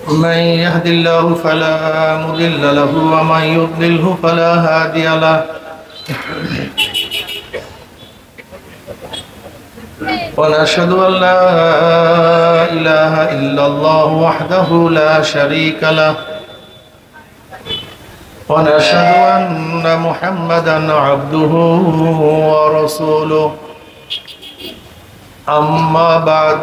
من يهد الله فلا مضل له ومن يضلله فلا هادي له ونشهد أن لا إله إلا الله وحده لا شريك له ونشهد أن محمدا عبده ورسوله أما بعد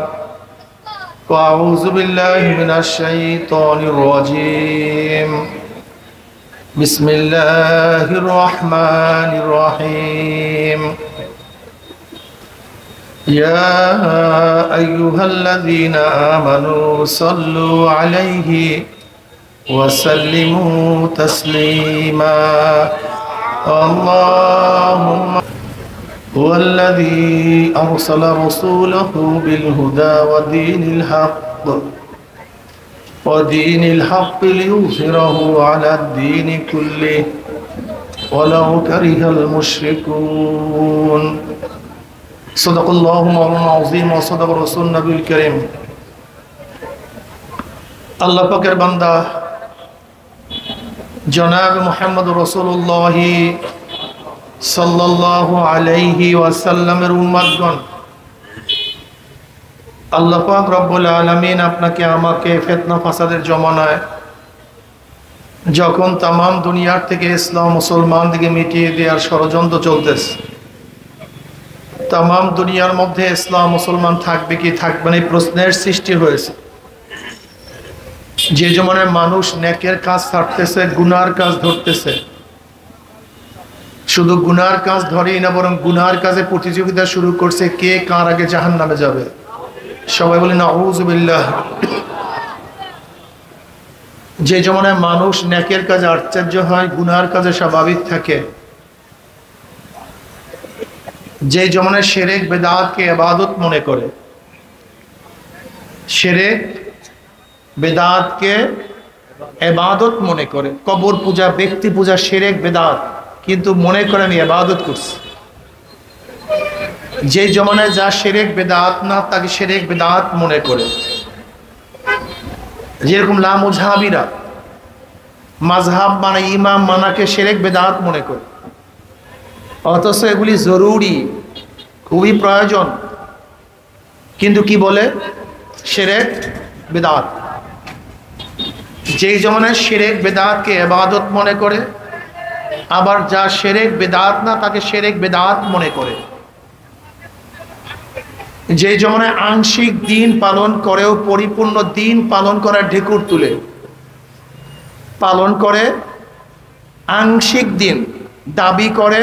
فأعوذ بالله من الشيطان الرجيم بسم الله الرحمن الرحيم يا أيها الذين آمنوا صلوا عليه وسلموا تسليما اللهم هو الذي أرسل رسوله بالهدى ودين الحق ليظهره على الدين كله ولو كره المشركون صدق الله مولانا العظيم وصدق رسول النبي الكريم আল্লাহ পাকের বান্দা জনাব মুহাম্মদ রাসূলুল্লাহ সাল্লাল্লাহু আলাইহি ওয়াসাল্লামের উম্মতগণ, আল্লাহ পাক রব্বুল আলামিন আপনাকে আমাকে ফিতনা ফাসাদের জমানায় যখন তামাম দুনিয়ার থেকে ইসলাম মুসলমান দিকে মিটিয়ে দেওয়ার ষড়যন্ত্র চলতেছে, তামাম দুনিয়ার মধ্যে ইসলাম মুসলমান থাকবে কি থাকবে না এই প্রশ্নের সৃষ্টি হয়েছে। যে জমানায় মানুষ নেকের কাজ ছাড়তেছে, গুনার কাজ ধরতেছে, শুধু গুনার কাজ ধরেই না বরং গুনার কাজে প্রতিযোগিতা শুরু করছে কে কার আগে জাহান্নামে যাবে। সবাই বলে নাউযু বিল্লাহ। যে জমানায় মানুষ নেকের কাজে আশ্চর্য হয়, গুনার কাজে স্বাভাবিক থাকে, যে জমানায় শিরক বিদআতকে ইবাদত মনে করে, শিরক বিদআতকে ইবাদত মনে করে, কবর পূজা, ব্যক্তি পূজা শিরক বিদআত, কিন্তু মনে করে আমি ইবাদত করছি। যে জমানায় যা শিরক বিদআত না তাকে শিরক বিদআত মনে করে, যেরকম লা মুযহাবিরা মাযহাব মানে ইমাম মানাকে শিরক বিদআত মনে করে, অথচ এগুলি জরুরি, খুবই প্রয়োজন, কিন্তু কি বলে শিরক বিদআত। যেই জমানায় শিরক বিদআতকে ইবাদত মনে করে, আবার যা শিরক বিদআত না তাকে শিরক বিদআত মনে করে। যে জমানায় আংশিক দিন পালন করেও পরিপূর্ণ দিন পালন করার ঢেকুর তুলে পালন করে, আংশিক দিন দাবি করে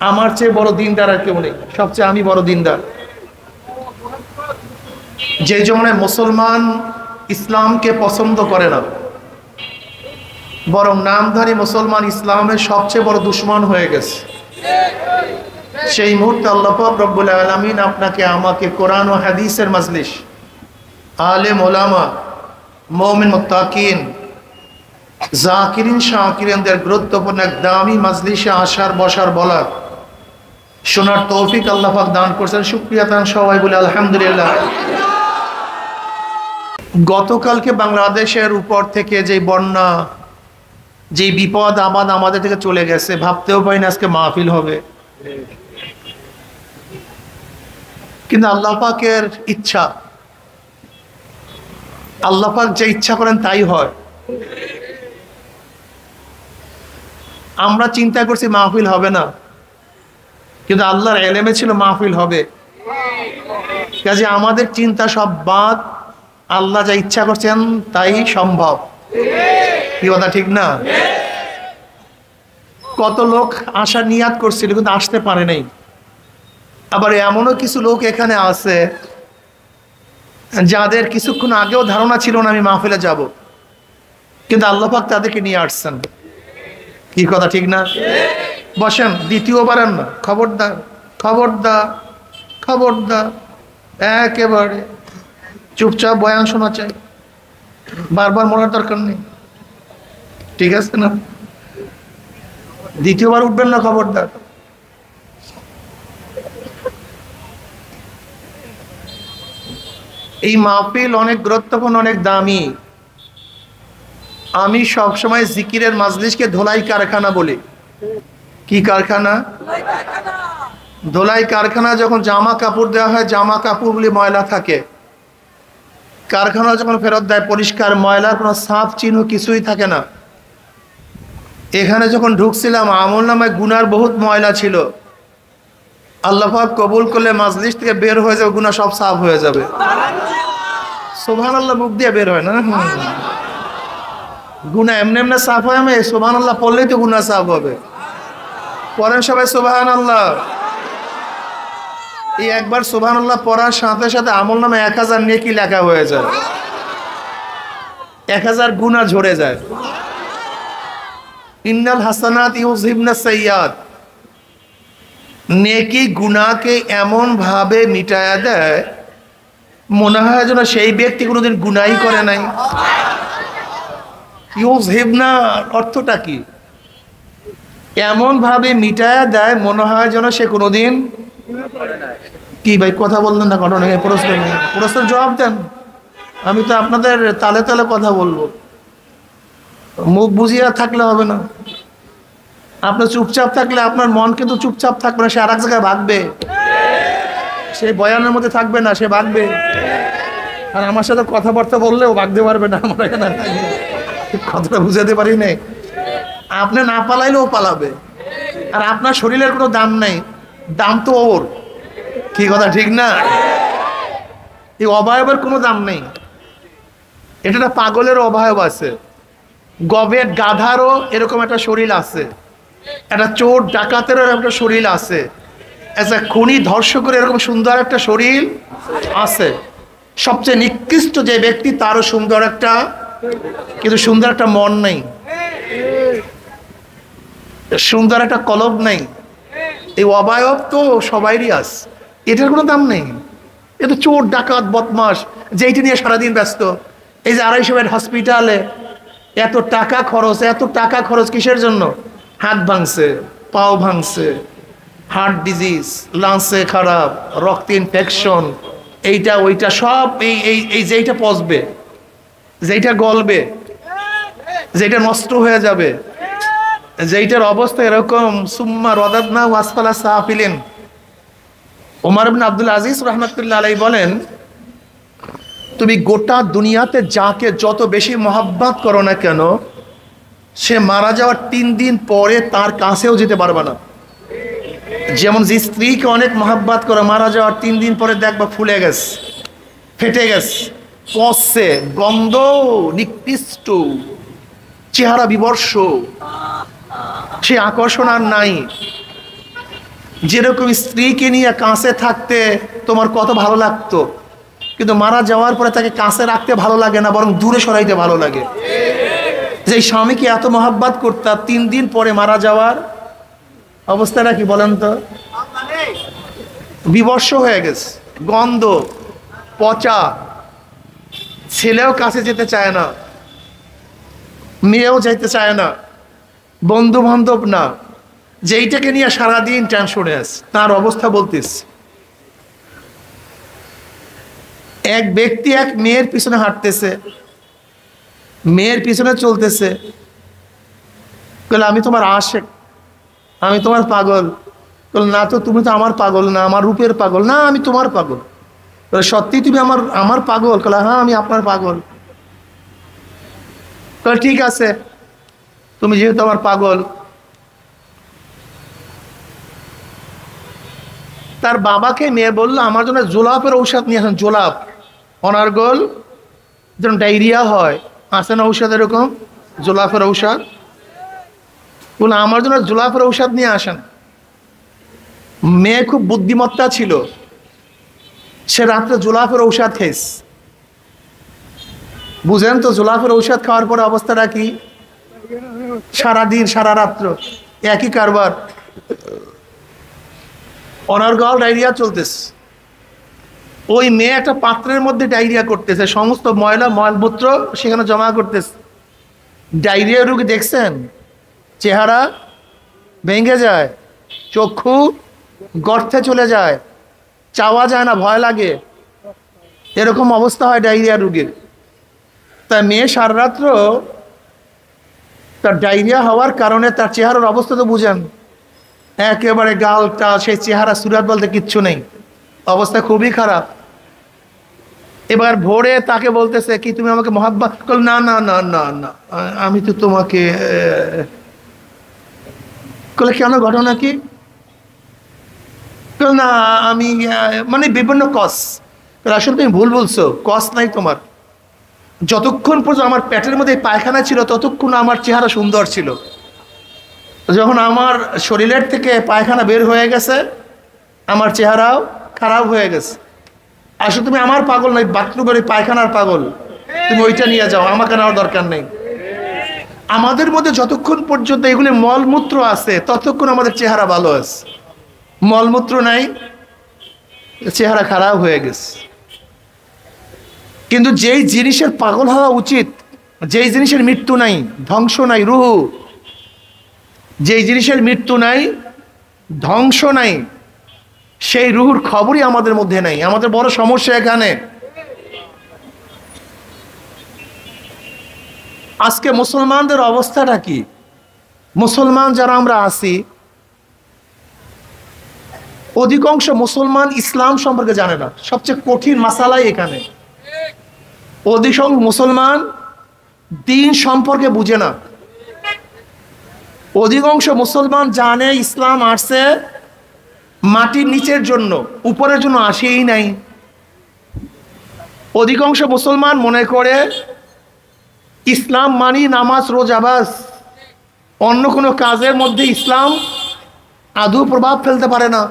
আমার চেয়ে বড় দিনদার আর কেউ নেই, সবচেয়ে আমি বড় দিনদার। যে জমানায় মুসলমান ইসলামকে পছন্দ করে না, বরং নামধারী মুসলমান ইসলামের সবচেয়ে বড় দুশমন হয়ে গেছে, সেই মুহূর্তে আল্লাহ পাক রব্বুল আলামিন আপনাকে আমাকে কোরআন ও হাদিসের মাজলিস, আলেম ওলামা, মুমিন মুত্তাকিন, জাকিরিন শাকিরিনদের গুরুত্বপূর্ণ এক দামি মাজলিসে আসার বসার বলার শোনার তৌফিক আল্লাহ পাক দান করছেন। শুকরিয়া তান সবাই বলে আলহামদুলিল্লাহ। গতকালকে বাংলাদেশের উপর থেকে যে বন্যা, যে বিপদ আবাদ আমাদের থেকে চলে গেছে, ভাবতেও পারি না আজকে মাহফিল হবে, কিন্তু আল্লাহ পাকের ইচ্ছা, আল্লাহ পাক যে ইচ্ছা করেন তাই হয়। আমরা চিন্তা করছি মাহফিল হবে না, কিন্তু আল্লাহর এলেমে ছিল মাহফিল হবে। কাজে আমাদের চিন্তা সব বাদ, আল্লাহ যা ইচ্ছা করছেন তাই সম্ভব। কি কথা ঠিক না? কত লোক আসার নিয়াত করছিল কিন্তু আসতে পারে নাই। আবার এমনও কিছু লোক এখানে আছে যাদের কিছুক্ষণ আগেও ধারণা ছিল না আমি মাহফিলে যাব, কিন্তু আল্লাহ পাক তাদেরকে নিয়ে আসছেন। কি কথা ঠিক না? বসেন, দ্বিতীয়বার না, খবরদার খবরদার খবরদার, একেবারে চুপচাপ বয়ান শোনা চাই, বারবার মরার দরকার নেই, ঠিক আছে না? দ্বিতীয়বার উঠবেন না, খবরদার। এই মাহফিল অনেক গুরুত্বপূর্ণ, অনেক দামি। আমি সবসময় জিকিরের মাজলিসকে ধোলাই কারখানা বলি। কি কারখানা? ধোলাই কারখানা। যখন জামা কাপড় দেওয়া হয়, জামা কাপড়গুলি ময়লা থাকে, কারখানা যখন ফেরত দেয় পরিষ্কার, ময়লার কোনো ছাপ চিহ্ন কিছুই থাকে না। এখানে যখন ঢুকছিলাম আমলনামায় গুনার বহুত ময়লা ছিল। আল্লাহ পাক কবুল করলে মাজলিস থেকে বের হয়ে যাবে, গুনাহ সব সাফ হয়ে যাবে। সুবহানাল্লাহ মুখ দিয়ে বের হয় না, গুনাহ এমনি এমনি সাফ হয়। আমি সুবহানাল্লাহ পড়লেই তো গুনাহ সাফ হবে। পড়েন সবাই সুবহানাল্লাহ। এই একবার সুবহানাল্লাহ পড়ার সাথে সাথে আমলনামায় 1000 নেকি লেখা হয়ে যায়, 1000 গুনাহ ঝরে যায়। ইন্নাল হাসানাত ইউযহিবনাস সাইয়্যাত। নেকি গুনাহকে এমন ভাবে মিটায়া দেয়, মনে হয় যেন সেই ব্যক্তি কোনোদিন গুনাহই করে নাই। ইউযহিবনা অর্থটা কি? এমন ভাবে মিটায়া দেয়, মনে হয় যেন সে কোনোদিন কি। ভাই কথা বললেন না, ঘটনা প্রশ্নের জবাব দেন। আমি তো আপনাদের তালে তালে কথা বলবো, মুখ বুঝিয়ে থাকলে হবে না। আপনার চুপচাপ থাকলে আপনার মন কিন্তু চুপচাপ থাকবে না, সে আর এক জায়গায় ভাগবে। সে বয়ানের মধ্যে থাকবে না, সে ভাগবে। আর আমার সাথে কথাবার্তা বললেও ভাগতে পারবে না। আমার এখানে কথাটা বুঝাতে পারি নাই। আপনি না পালাইলেও পালাবে। আর আপনার শরীরের কোনো দাম নাই, দাম তো ওর। কি কথা ঠিক না? এই অবয়বের কোনো দাম নেই। এটা একটা পাগলের অবয়ব আছে, গবের গাধারও এরকম একটা শরীর আছে, একটা চোর ডাকাতেরও একটা শরীর আছে, একটা খুনি ধর্ষকের এরকম সুন্দর একটা শরীর আছে। সবচেয়ে নিকৃষ্ট যে ব্যক্তি তারও সুন্দর একটা, কিন্তু সুন্দর একটা মন নেই, সুন্দর একটা কলব নেই। এই অবয়ব তো সবাইরই আছে, এটার কোনো দাম নেই। এটা চোর ডাকাত বদমাস, যেইটা নিয়ে সারাদিন ব্যস্ত। এই যে 250 বেড হসপিটালে এত টাকা খরচ, এত টাকা খরচ কিসের জন্য? হাত ভাঙছে, পাও ভাঙছে, হার্ট ডিজিজ, লাংসে খারাপ, রক্ত ইনফেকশন, এইটা ওইটা সব। এই যেইটা পচবে, যেইটা গলবে, যেইটা নষ্ট হয়ে যাবে, যেইটার অবস্থা এরকম। সুম্মা রাদাদনা ওয়াসফালা সাফিলিন। ওমর ইবনে আব্দুল আজিজ রাহমাতুল্লাহ আলাইহি বলেন, তুমি গোটা দুনিয়াতে যাকে যত বেশি মহব্বত করো না কেন, সে মারা যাওয়ার 3 দিন পরে তার কাছেও যেতে পারবে না। যেমন যে স্ত্রীকে অনেক মহব্বত করো, মারা যাওয়ার 3 দিন পরে দেখবা ফুলে গেছে, ফেটে গেছে, পচছে, গন্ধ, নিকৃষ্ট, চেহারা বিবর্ষ, সে আকর্ষণ আর নাই। যেরকম স্ত্রীকে নিয়ে কাছে থাকতে তোমার কত ভালো লাগতো, কিন্তু মারা যাওয়ার পরে তাকে কাছে রাখতে ভালো লাগে না, বরং দূরে সরাইতে ভালো লাগে। যে স্বামীকে এত মহব্বত করতা, 3 দিন পরে মারা যাওয়ার অবস্থাটা কি বলেন তো? বিবর্ষ হয়ে গেছে, গন্ধ, পচা। ছেলেও কাছে যেতে চায় না, মেয়েও যেতে চায় না, বন্ধু বান্ধব না। যেইটাকে নিয়ে সারাদিন টেনশনে আছে, তার অবস্থা বলতিস। এক ব্যক্তি এক মেয়ের পিছনে হাঁটতেছে, মেয়ের পিছনে চলতেছে, বলে আমি তোমার আশেক, আমি তোমার পাগল। বলে না তো, তুমি তো আমার পাগল না, আমার রূপের পাগল না, আমি তোমার পাগল। বলে সত্যি তুমি আমার পাগল? বলে হ্যাঁ, আমি আপনার পাগল। বলে ঠিক আছে, তুমি যেহেতু আমার পাগল। তার বাবাকে মেয়ে বললো, আমার জন্য জোলাপের ঔষধ নিয়ে আসেন। জোলাপ, অনার্গল, যেন ডায়রিয়া হয়, আসে না ঔষধ এরকম, জোলাপের ঔষধ। বলে আমার জন্য জোলাপের ঔষধ নিয়ে আসেন। মেয়ে খুব বুদ্ধিমত্তা ছিল, সে রাত্রে জোলাপের ঔষধ খেয়েছে। বুঝেন তো, জোলাপের ঔষধ খাওয়ার পরে অবস্থাটা কি? সারাদিন সারা রাত্র একই কারবার, অনার্গল ডায়রিয়া চলতেছে। ওই মেয়ে একটা পাত্রের মধ্যে ডায়রিয়া করতেছে, সমস্ত ময়লা মলমূত্র সেখানে জমা করতেছে। ডায়রিয়া রোগী দেখছেন, চেহারা ভেঙে যায়, চক্ষু গর্তে চলে যায়, চাওয়া যায় না, ভয় লাগে। এরকম অবস্থা হয় ডায়রিয়া রোগীর। তাই মেয়ে সারা রাত্র তার ডায়রিয়া হওয়ার কারণে তার চেহারার অবস্থা তো বুঝেন, একেবারে গালটা, সেই চেহারা সুরাত বলতে কিচ্ছু নেই, অবস্থা খুবই খারাপ। এবার ভোরে তাকে বলতেছে কি তুমি আমাকে মহাব্বত করো? না না না না না, আমি তো তোমাকে। বলে কেন, ঘটনা কি? না আমি মানে বিভিন্ন কস। আসলে তুমি ভুল বলছো, কস নাই তোমার। যতক্ষণ পর্যন্ত আমার পেটের মধ্যে পায়খানা ছিল ততক্ষণ আমার চেহারা সুন্দর ছিল। যখন আমার শরীরের থেকে পায়খানা বের হয়ে গেছে আমার চেহারাও খারাপ হয়ে গেছে। আসলে তুমি আমার পাগল নাই, বাথরুমের ওই পায়খানার পাগল, তুমি ওইটা নিয়ে যাও, আমাকে নেওয়ার দরকার নেই। আমাদের মধ্যে যতক্ষণ পর্যন্ত এগুলি মলমূত্র আছে ততক্ষণ আমাদের চেহারা ভালো আছে, মলমূত্র নাই, চেহারা খারাপ হয়ে গেছে। কিন্তু যেই জিনিসের পাগল হওয়া উচিত, যেই জিনিসের মৃত্যু নাই, ধ্বংস নাই, রুহু, যেই জিনিসের মৃত্যু নাই, ধ্বংস নাই, সেই রুহুর খবরই আমাদের মধ্যে নাই। আমাদের বড় সমস্যা এখানে। আজকে মুসলমানদের অবস্থাটা কি? মুসলমান যারা আমরা আছি, অধিকাংশ মুসলমান ইসলাম সম্পর্কে জানে না। সবচেয়ে কঠিন মাসালাই এখানে। অধিকাংশ মুসলমান দ্বীন সম্পর্কে বুঝে না। অধিকাংশ মুসলমান জানে ইসলাম আসছে মাটির নিচের জন্য, উপরের জন্য আসেই নাই। অধিকাংশ মুসলমান মনে করে ইসলাম মানি নামাজ রোজা বাস, অন্য কোনো কাজের মধ্যে ইসলাম আদৌ প্রভাব ফেলতে পারে না।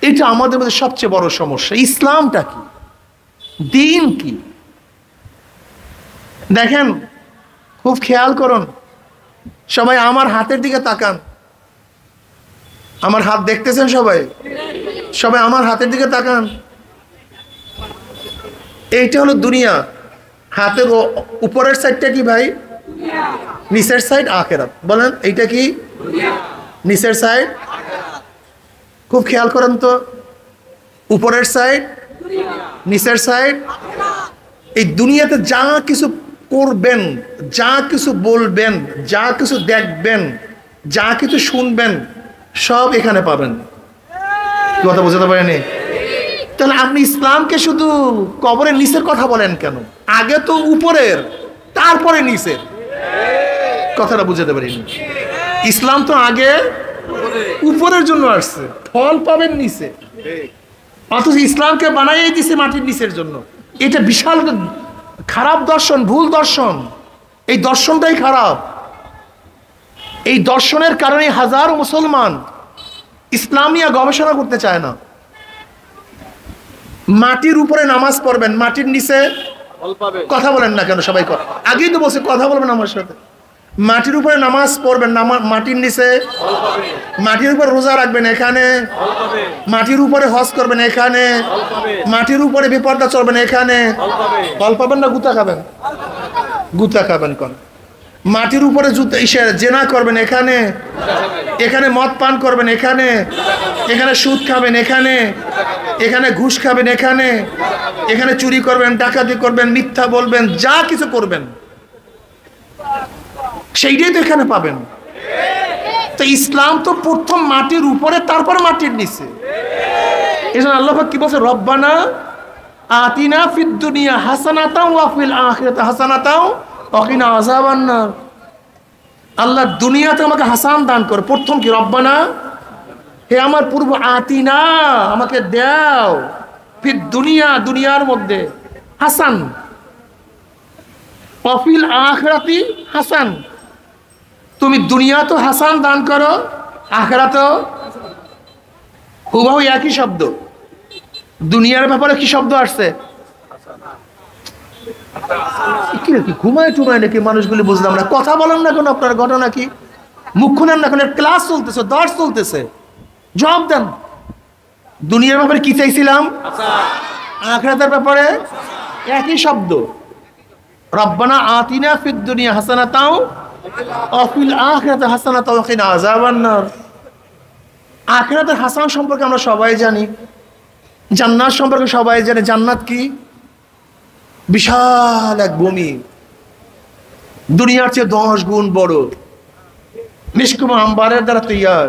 এটা আমাদের মধ্যে সবচেয়ে বড় সমস্যা। ইসলামটা কি, দ্বীন কি? দেখেন, খুব খেয়াল করুন, সবাই আমার হাতের দিকে তাকান। আমার হাত দেখতেছেন সবাই? সবাই আমার হাতের দিকে তাকান। এইটা হলো দুনিয়া। হাতের উপরের সাইডটা কি ভাই? নিচের সাইড আখিরাত। বলেন এইটা কি? নিচের সাইড। খুব খেয়াল করেন তো, উপরের সাইড, নিচের সাইড। এই দুনিয়াতে যা কিছু করবেন, যা কিছু বলবেন, যা কিছু দেখবেন, যা কিছু শুনবেন, সব এখানে পাবেন। কথা বুঝতে পারেনি? তাহলে আপনি ইসলামকে শুধু কবরের নিচের কথা বলেন কেন? আগে তো উপরের, তারপরে নিচের। কথাটা বুঝতে পারিনি। ইসলাম তো আগে উপরের জন্য আসছে, ফল পাবেন নিচে, অথচ ইসলামকে বানাই দিছে মাটির নিচের জন্য। এটা বিশাল খারাপ দর্শন, ভুল দর্শন। এই দর্শনটাই খারাপ। এই দর্শনের কারণে হাজারো মুসলমান ইসলাম নিয়ে গবেষণা করতে চায় না। মাটির উপরে নামাজ পড়বেন, মাটির নিচে কথা বলেন না কেন সবাই? আগেই তো বলছে কথা বলবেন আমার সাথে। মাটির উপরে নামাজ পড়বেন, মাটির নিচে। মাটির উপরে রোজা রাখবেন, এখানে। মাটির উপরে হজ করবেন, এখানে। মাটির উপরে বিপর্দা চলবেন, এখানে। ফল পাবেন না গুতা খাবেন? গুতা খাবেন কোন? মাটির উপরে জেনা করবেন, এখানে। এখানে মদ পান করবেন, এখানে। এখানে সুদ খাবেন, এখানে। এখানে ঘুষ খাবেন, এখানে। এখানে চুরি করবেন, ডাকাতি করবেন, মিথ্যা বলবেন, যা কিছু করবেন সেইটাই তো এখানে পাবেন। তো ইসলাম তো প্রথম মাটির উপরে, তারপর মাটির নিচে। এজন্য আল্লাহ পাক কি বলছে? রব্বানা আতিনা ফিদ দুনিয়া হাসানাতাও ওয়া ফিল আখিরাতি হাসানাতাও ওয়া কিনা আযাবান নার। আল্লাহ দুনিয়াতে আমাকে হাসান দান করে। প্রথম কি? রব্বানা, হে আমার পূর্ব, আতিনা, আমাকে দাও, ফিদ দুনিয়া, দুনিয়ার মধ্যে, হাসান, ওয়া ফিল আখিরাতি হাসান, তুমি দুনিয়া তো হাসান দান করো, আখিরাতেও। হুবহু একই শব্দ। দুনিয়ার ব্যাপারে কি শব্দ আসছে? কি ঘুমায় টুমায় নাকি মানুষগুলি? বুঝলাম না। কথা বলেন না কেন? আপনার ঘটনা কি? মুখ খুলেন না কেন? ক্লাস চলতেছে, দর্শ চলতেছে, জবাব দেন। দুনিয়ার ব্যাপারে কি চাইছিলাম? আখিরাতের ব্যাপারে একই শব্দ। রব্বানা আতিনা ফিদ দুনিয়া হাসানাতাও ওয়া ফিল আখিরাতি হাসানাতাও ওয়া কিনা আযাবান নার। আখিরাতের হাসান সম্পর্কে আমরা সবাই জানি। জান্নাত সম্পর্কে সবাই জানে, জান্নাত কি? বিশাল এক ভূমি, দুনিয়ার চেয়ে 10 গুণ বড়, নিষ্কুম আম্বারের দ্বারা তৈয়ার,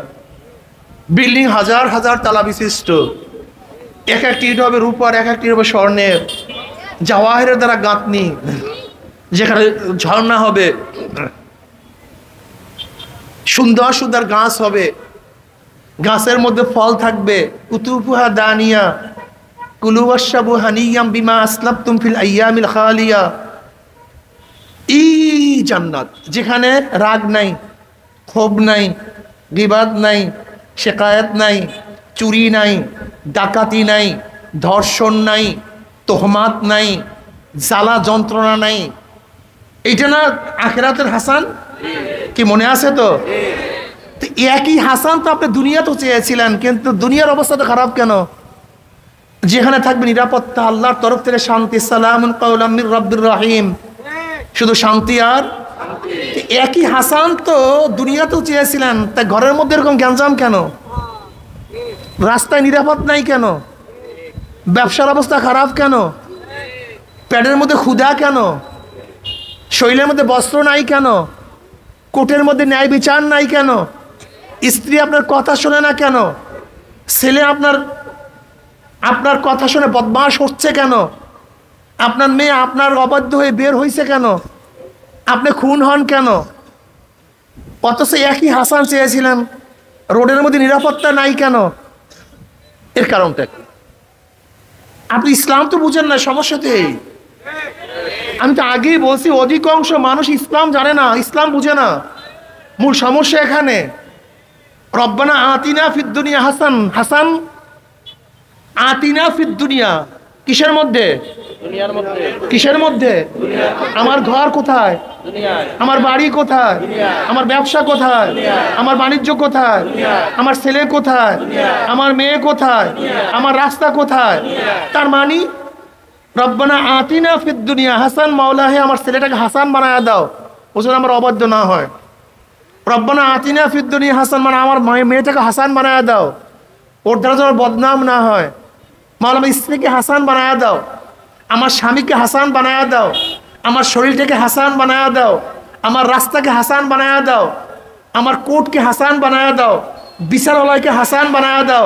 বিল্ডিং হাজার হাজার তালা বিশিষ্ট, এক একটি ইট হবে রূপার, এক একটি হবে স্বর্ণের, জাওয়াহিরের দ্বারা গাঁথনি, যেখানে ঝর্ণা হবে, সুন্দর সুন্দর গাছ হবে, গাছের মধ্যে ফল থাকবে, কুতুফুহা দানিয়া কুলু ওয়াশরাবু হানিয়াম বিমা আসলাফতুম ফিল আইয়ামিল খালিয়া। এই জান্নাত যেখানে রাগ নাই, ক্ষোভ নাই, গীবাত নাই, শিকায়াত নাই, চুরি নাই, ডাকাতি নাই, ধর্ষণ নাই, তোহমাত নাই, জ্বালা যন্ত্রণা নাই। এইটা না আখিরাতের হাসান? কি মনে আছে তো? একই হাসান তো আপনি দুনিয়াতেও চেয়েছিলেন, কিন্তু দুনিয়ার অবস্থা তো খারাপ কেন? যেখানে থাকবে নিরাপত্তা, আল্লাহর তরফ থেকে শান্তি, সালামুন কাওলাম মির রাব্বির রহিম, শুধু শান্তি আর একই হাসান তো দুনিয়াতেও চেয়েছিলেন, তা ঘরের মধ্যে এরকম গ্যাঞ্জাম কেন? রাস্তায় নিরাপদ নাই কেন? ব্যবসার অবস্থা খারাপ কেন? পেটের মধ্যে ক্ষুধা কেন? শরীরের মধ্যে বস্ত্র নাই কেন? কোর্টের মধ্যে ন্যায় বিচার নাই কেন? স্ত্রী আপনার কথা শোনে না কেন? ছেলে আপনার কথা শুনে বদমাশ হচ্ছে কেন? আপনার মেয়ে আপনার অবাধ্য হয়ে বের হয়েছে কেন? আপনি খুন হন কেন? অথচ একই হাসান চেয়েছিলেন, রোডের মধ্যে নিরাপত্তা নাই কেন? এর কারণটা কি? আপনি ইসলাম তো বুঝেন না, সমস্যাতেই। আমি তো আগেই বলছি, অধিকাংশ মানুষ ইসলাম জানে না, ইসলাম বুঝে না। মূল সমস্যা এখানে। রব্বানা আতিনা ফিদ দুনিয়া হাসান, হাসান আতিনা ফিদ দুনিয়া, কিসের মধ্যে? দুনিয়ার মধ্যে। কিসের মধ্যে? আমার ঘর কোথায়? আমার বাড়ি কোথায়? আমার ব্যবসা কোথায়? আমার বাণিজ্য কোথায়? আমার ছেলে কোথায়? আমার মেয়ে কোথায়? আমার রাস্তা কোথায়? তার মানে রব্বানা আতিনা ফিদ দুনিয়া হাসান, মাওলা হে আমার ছেলেটাকে হাসান বানায়া দাও, ও যেন আমার অবাধ্য না হয়। রব্বানা আতিনা ফিদ দুনিয়া হাসান, মানে আমার মেয়েটাকে হাসান বানায়া দাও, ওর দ্বারা যেন বদনাম না হয়। মাওলা আমার স্ত্রীকে হাসান বানায়া দাও, আমার স্বামীকে হাসান বানায়া দাও, আমার শরীরটাকে হাসান বানায়া দাও, আমার রাস্তাকে হাসান বানায়া দাও, আমার কোর্টকে হাসান বানায়া দাও, বিচারালয়কে হাসান বানায়া দাও,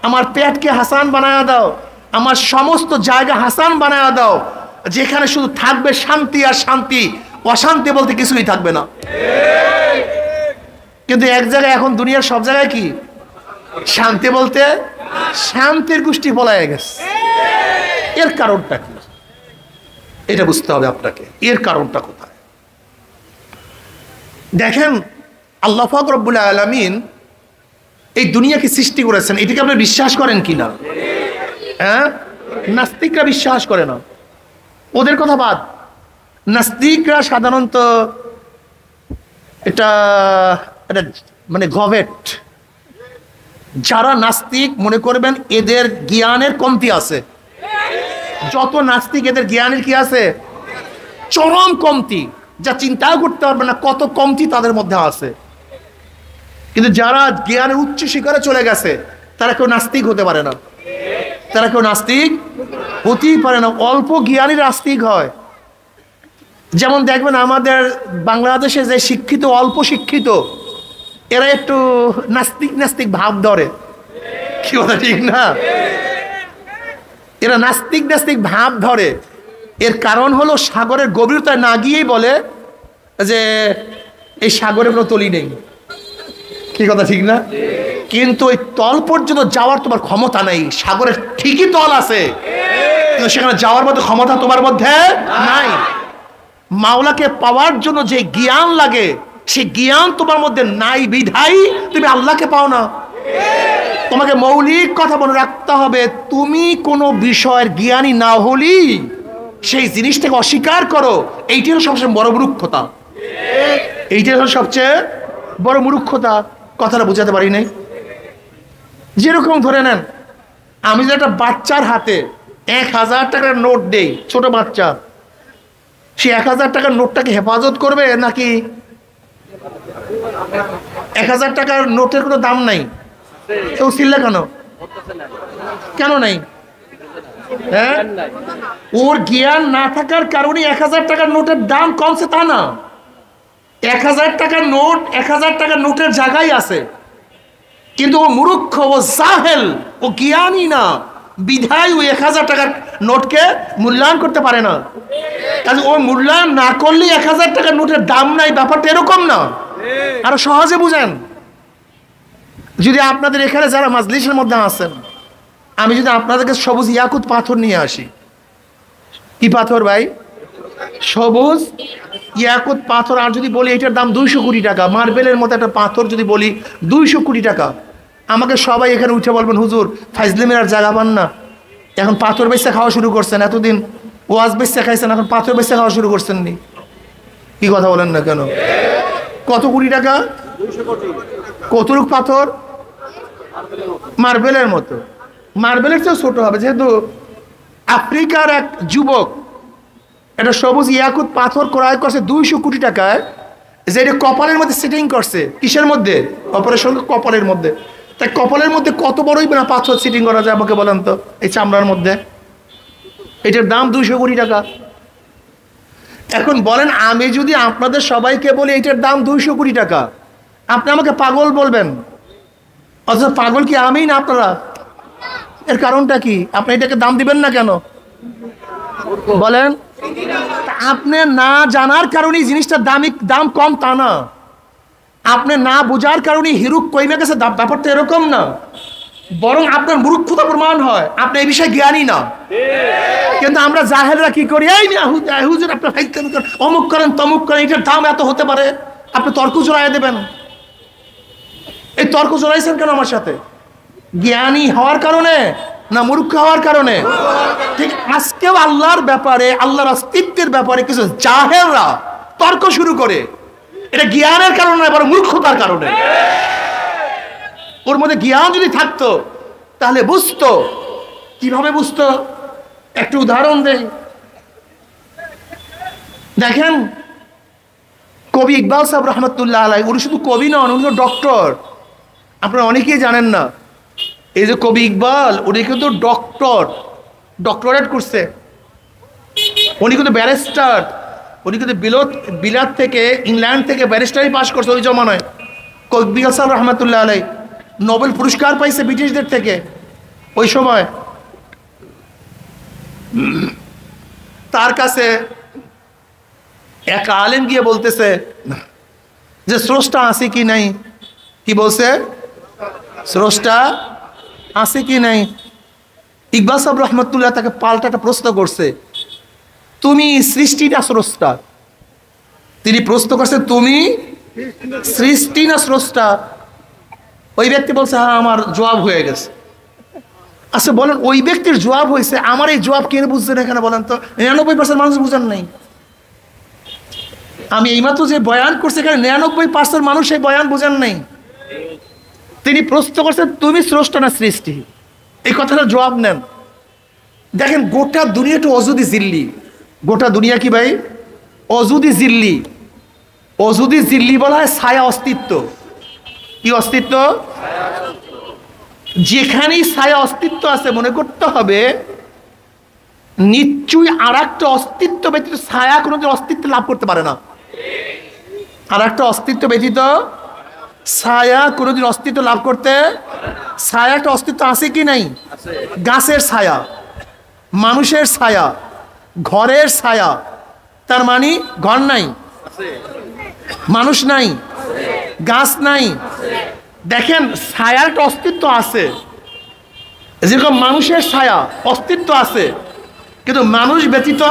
আমার পেটকে হাসান বানায়া দাও, আমার সমস্ত জায়গা হাসান বানায়া দাও, যেখানে শুধু থাকবে শান্তি আর শান্তি, অশান্তি বলতে কিছুই থাকবে না। কিন্তু এক জায়গায় এখন দুনিয়ার সব জায়গায় কি শান্তি বলতে শান্তির গোষ্ঠী পলায় গেছে। এর কারণটা কি? এটা বুঝতে হবে আপনাকে, এর কারণটা কোথায়। দেখেন, আল্লাহ পাক রব্বুল আলামিন এই দুনিয়াকে সৃষ্টি করেছেন, এটাকে আপনি বিশ্বাস করেন কিনা? হ্যাঁ, নাস্তিকরা বিশ্বাস করে না, ওদের কথা বাদ। নাস্তিকরা সাধারণত এটা মানে গভেট, যারা নাস্তিক মনে করবেন এদের জ্ঞানের কমতি আছে। যত নাস্তিক এদের জ্ঞানের কি আছে? চরম কমতি, যা চিন্তাও করতে পারবে না কত কমতি তাদের মধ্যে আছে। কিন্তু যারা জ্ঞানের উচ্চ শিখরে চলে গেছে তারা কেউ নাস্তিক হতে পারে না, তারা কেউ নাস্তিক হতেই পারে না। অল্প জ্ঞানী নাস্তিক হয়। যেমন দেখবেন আমাদের বাংলাদেশে যে শিক্ষিত, অল্প শিক্ষিত, এরা একটু নাস্তিক নাস্তিক ভাব ধরে, কি কথা ঠিক না? এরা নাস্তিক নাস্তিক ভাব ধরে। এর কারণ হলো সাগরের গভীরতায় না গিয়েই বলে যে এই সাগরে কোনো তলি নেই, কি কথা ঠিক না? কিন্তু ওই তল পর্যন্ত যাওয়ার তোমার ক্ষমতা নেই। সাগরের ঠিকই তল আছে, কিন্তু সেখানে যাওয়ার মতো ক্ষমতা তোমার মধ্যে নাই। মাওলাকে পাওয়ার জন্য যে জ্ঞান লাগে সে জ্ঞান তোমার মধ্যে নাই বিধাই তুমি আল্লাহকে পাও না। তোমাকে মৌলিক কথা মনে রাখতে হবে, তুমি কোনো বিষয়ের জ্ঞানী না হলেই সেই জিনিসটাকে অস্বীকার করো, এইটাই হলো সবচেয়ে বড় মূর্খতা। এইটাই হলো সবচেয়ে বড় মূর্খতা। কথাটা বোঝাতে পারি নাই? যেরকম ধরে নেন, আমি যে একটা বাচ্চার হাতে 1000 টাকার নোট দেই, ছোট বাচ্চা, সে 1000 টাকার নোটটাকে হেফাজত করবে নাকি? 1000 টাকার নোটের কোনো দাম নাই, কেউ চিল্লা কেন? কেন নাই? হ্যাঁ, ওর জ্ঞান না থাকার কারণে 1000 টাকার নোটের দাম কমছে তা না। 1000 টাকার নোট 1000 টাকার নোটের জায়গায় আছে, কিন্তু ও মূর্খ, ও জাহেল, ও জ্ঞানী না, বিধায় ওই 1000 টাকার নোটকে মূল্যায়ন করতে পারে না। কাজে ও মূল্যায়ন না করলে 1000 টাকার নোটের দাম নাই, ব্যাপারটা এরকম না। আরো সহজে বুঝেন, যদি আপনাদের এখানে যারা মাজলিসের মধ্যে আছেন, আমি যদি আপনাদেরকে সবুজ ইয়াকুত পাথর নিয়ে আসি, কি পাথর ভাই? সবুজ ইয়াকুত পাথর, আর যদি বলি এটার দাম 200 কোটি টাকা, মার্বেলের মতো একটা পাথর যদি বলি 200 কোটি টাকা, আমাকে সবাই এখানে উঠে বলবেন, হুজুর ফাইজলিমের আর জায়গা পান না, এখন পাথর বেচা খাওয়া শুরু করছেন, এতদিন ওয়াজ বেচা খাইছেন, এখন পাথর বেচা খাওয়া শুরু করছেন নি? কি কথা বলেন না কেন? কত কোটি টাকা? 200 কোটি। কতটুক পাথর? মার্বেলের মতো। মার্বেলের চেয়ে ছোট হবে, যেহেতু আফ্রিকার এক যুবক এটা সবুজ ইয়াকুত পাথর ক্রয় করছে 200 কোটি টাকায়, যে এটা কপালের মধ্যে সেটিং করছে। কিসের মধ্যে? অপারেশন কপালের মধ্যে। তাই কপালের মধ্যে কত বড়ই না পাথর সেটিং করা যায় আমাকে বলেন তো, এই চামড়ার মধ্যে? এটার দাম 200 কোটি টাকা। এখন বলেন, আমি যদি আপনাদের সবাইকে বলি এটার দাম 200 কোটি টাকা, আপনি আমাকে পাগল বলবেন, অথচ পাগল কি আমি না আপনারা? এর কারণটা কি? আপনি এটাকে দাম দিবেন না কেন বলেন? আপনি না জানার কারণে জিনিসটার দাম কম তা না, আপনি না বোঝার কারণে হিরুক কইমে গেছে, ব্যাপারটা এরকম না, বরং আপনার মূর্খতা প্রমাণ হয়, আপনি এই বিষয়ে জ্ঞানী না। কিন্তু আমরা জাহেলরা কি করি, এই হুজুর আপনি অমুক করেন তমুক করেন, এটার দাম এত হতে পারে, আপনি তর্ক জোড়াইয়া দেবেন। এই তর্ক জোড়াইছেন কেন আমার সাথে? জ্ঞানী হওয়ার কারণে না মূর্খ হওয়ার কারণে? ঠিক আজকেও আল্লাহর ব্যাপারে, আল্লাহর অস্তিত্বের ব্যাপারে কিছু জাহেলরা তর্ক শুরু করে, এটা জ্ঞানের কারণে না, বরং মূর্খতার কারণে। ওর মধ্যে জ্ঞান যদি থাকতো তাহলে বুঝতো। কিভাবে বুঝতো? একটু উদাহরণ দেই। দেখেন, কবি ইকবাল সাহেব রহমতুল্লাহ আলাই, উনি শুধু কবি নন, উনি ডক্টর। আপনারা অনেকেই জানেন না, এই যে কবি ইকবাল, উনি কিন্তু ডক্টরেট করছে, উনি কিন্তু ব্যারিস্টার, উনি কিন্তু বিলাত থেকে, ইংল্যান্ড থেকে ব্যারিস্টারি পাশ করছে ওই জমানায়। কবি ইকবাল সাহেব রহমতুল্লাহ আলাই নোবেল পুরস্কার পাইছে ব্রিটিশদের থেকে ওই সময়। তার কাছে এক আলেম গিয়ে বলতেছে যে স্রষ্টা আছে কি নাই? কি বলছে? স্রষ্টা আছে কি নাই? ইকবাল সাহেব রহমতুল্লাহ তাকে পাল্টা একটা প্রশ্ন করছে, তুমি সৃষ্টি না স্রষ্টা? তিনি প্রশ্ন করছে, তুমি সৃষ্টি না স্রষ্টা? ওই ব্যক্তি বলছে, হ্যাঁ আমার জবাব হয়ে গেছে। আচ্ছা বলেন, ওই ব্যক্তির জবাব হয়েছে, আমার এই জবাব কে বুঝছেন এখানে বলেন তো? 99% মানুষ বুঝেন নাই। আমি এইমাত্র যে বয়ান করছি এখানে 99% মানুষ এই বয়ান বুঝেন নাই। তিনি প্রশ্ন করছেন, তুমি স্রষ্টা না সৃষ্টি? এই কথাটা জবাব নেন। দেখেন, গোটা দুনিয়াটা অজুদি জিল্লি। গোটা দুনিয়া কি ভাই? অজুদি জিল্লি। অজুদি জিল্লি বলা হয় ছায়া অস্তিত্ব। কি অস্তিত্ব? যেখানেই ছায়া অস্তিত্ব আছে, মনে করতে হবে নিশ্চয়ই আর একটা অস্তিত্ব ব্যতীত ছায়া কোনোদিন অস্তিত্ব লাভ করতে পারে না। আর একটা অস্তিত্ব ব্যতীত ছায়া কোনোদিন অস্তিত্ব লাভ করতে, ছায়া একটা অস্তিত্ব আছে কি নাই? গাছের ছায়া, মানুষের ছায়া, ঘরের ছায়া, তার মানে ঘর নাই, মানুষ নাই, গাছ নাই। দেখেন, ছায়ার একটা অস্তিত্ব আছে, যেরকম মানুষের ছায়া অস্তিত্ব আছে, কিন্তু মানুষ ব্যতীত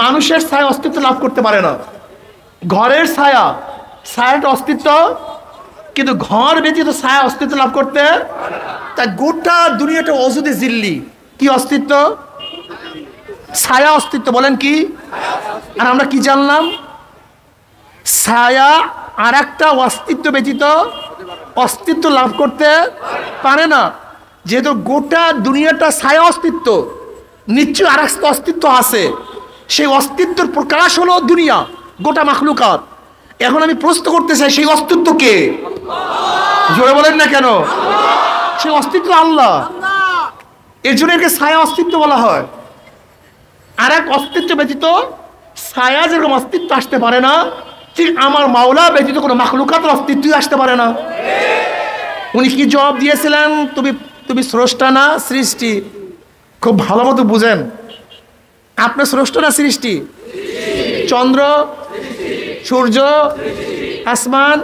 মানুষের ছায়া অস্তিত্ব লাভ করতে পারে না। ঘরের ছায়া, ছায়াটা অস্তিত্ব, কিন্তু ঘর ব্যতীত ছায়া অস্তিত্ব লাভ করতে, তাই গোটা দুনিয়াটা অজুদি জিল্লি। কি অস্তিত্ব? ছায়া অস্তিত্ব। বলেন কি? আর আমরা কি জানলাম? ছায়া আর একটা অস্তিত্ব ব্যতীত অস্তিত্ব লাভ করতে পারে না। যেহেতু গোটা দুনিয়াটা ছায়া অস্তিত্ব, নিশ্চয় আর একটা অস্তিত্ব আছে, সেই অস্তিত্বের প্রকাশ হলো দুনিয়া, গোটা মাখলুকাত। এখন আমি প্রশ্ন করতে চাই, সেই অস্তিত্ব কে? জোরে বলেন না কেন? সেই অস্তিত্ব আল্লাহ। এর জন্য একে ছায়া অস্তিত্ব বলা হয়। আর এক অস্তিত্ব ব্যতীত ছায়া যেরকম অস্তিত্ব আসতে পারে না, ঠিক আমার মাওলা ব্যতীত কোনো মাখলুকাতের অস্তিত্বই আসতে পারে না। উনি কি জবাব দিয়েছিলেন? তুমি স্রষ্টা না সৃষ্টি? খুব ভালো মতো বুঝেন, আপনি স্রষ্টা না সৃষ্টি? চন্দ্র, সূর্য, আসমান,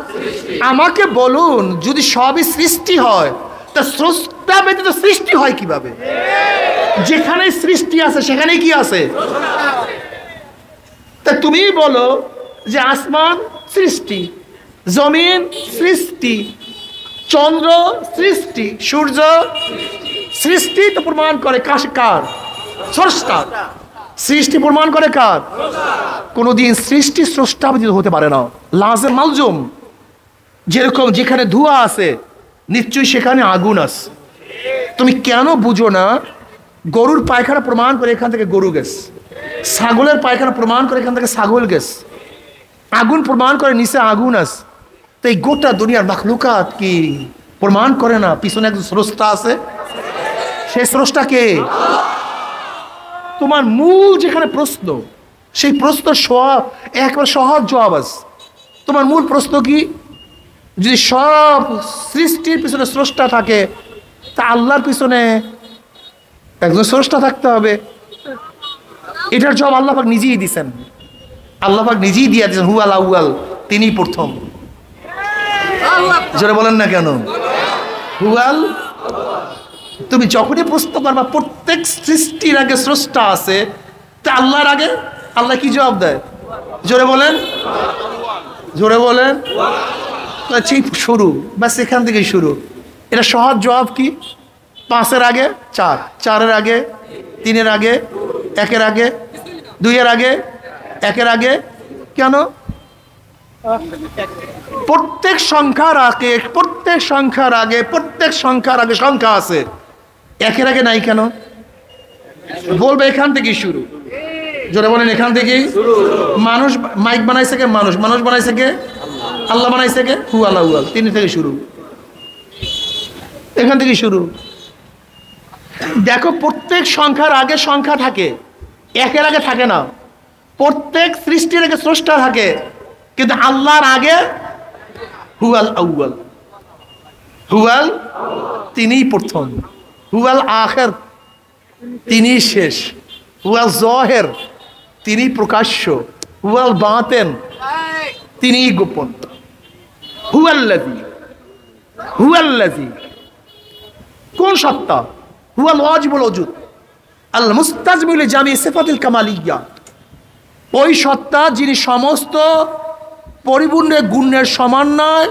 আমাকে বলুন, যদি সবই সৃষ্টি হয় তা স্রষ্টা ব্যতীত সৃষ্টি হয় কিভাবে? যেখানে সৃষ্টি আছে সেখানে কি আছে? তা তুমি বলো যে আসমান সৃষ্টি, জমিন সৃষ্টি, চন্দ্র সৃষ্টি, সূর্য সৃষ্টি, তো প্রমাণ করে কার? স্রষ্টা। সৃষ্টি প্রমাণ করে কার? কোনদিন সৃষ্টি স্রষ্টা ব্যতীত হতে পারে না, লাজেম মালজুম। যেরকম যেখানে ধোঁয়া আছে নিশ্চয়ই সেখানে আগুন আছে। তুমি কেন বুঝো না? গরুর পায়খানা প্রমাণ করে এখান থেকে গরু গেছে, ছাগলের পায়খানা প্রমাণ করে এখান থেকে ছাগল গেছে, আগুন প্রমাণ করে নিচে আগুন আছে। তো এই গোটা দুনিয়ার মাখলুকাত কি প্রমাণ করে না পিছনে একজন স্রষ্টা আছে? সেই স্রষ্টা কে? তোমার মূল যেখানে প্রশ্ন, সেই প্রশ্ন একবার সহজ জবাব আছে। তোমার মূল প্রশ্ন কি? যদি সব সৃষ্টির পিছনে স্রষ্টা থাকে, তা আল্লাহর পিছনে একজন স্রষ্টা থাকতে হবে। এটার জবাব আল্লাহ পাক নিজেই দিয়েছেন। আল্লাহ পাক নিজেই দিয়ে দিয়েছেন, হুয়াল আউয়াল, তিনি প্রথম। জোরে বলেন না কেন? হুয়াল। তুমি যখনই প্রশ্ন করবা প্রত্যেক সৃষ্টির আগে স্রষ্টা আছে, তা আল্লাহর আগে আল্লাহ কি জবাব দেয়? জোরে বলেন, জোরে বলেন। ঠিক শুরু, ব্যাস এখান থেকেই শুরু। এটা সহজ জবাব কি? 5-এর আগে 4, 4-এর আগে 3-এর আগে, 1-এর আগে 2-এর আগে, 1-এর আগে। কেন? প্রত্যেক সংখ্যার আগে, প্রত্যেক সংখ্যার আগে, প্রত্যেক সংখ্যার আগে সংখ্যা আছে, 1-এর আগে নাই কেন? বলবে এখান থেকেই শুরু। জোরে বলেন, এখান থেকেই। মানুষ মাইক বানাইছে কে? মানুষ বানাইছে কে? আল্লাহ বানাইছে কে? হুয়াল আউয়াল, তিনি থেকে শুরু, এখান থেকেই শুরু। দেখো, প্রত্যেক সংখ্যার আগে সংখ্যা থাকে, 1-এর আগে থাকে না। প্রত্যেক সৃষ্টির আগে স্রষ্টা থাকে, কিন্তু আল্লাহর আগে হুয়াল আউয়াল। হুয়াল, তিনিই প্রথম। হুয়াল আখির, তিনি শেষ। হুয়াল জাহির, তিনি প্রকাশ্য। হুয়াল বাতিন, তিনি গোপন। হুয়াল্লাযী, কোন সত্তা? হুয়াল ওয়াজিবুল ওজুদ আল মুস্তাজমিল জামি সিফাতিল কামালিয়া, ওই সত্তা যিনি সমস্ত পরিপূর্ণ গুণের সমন্বয়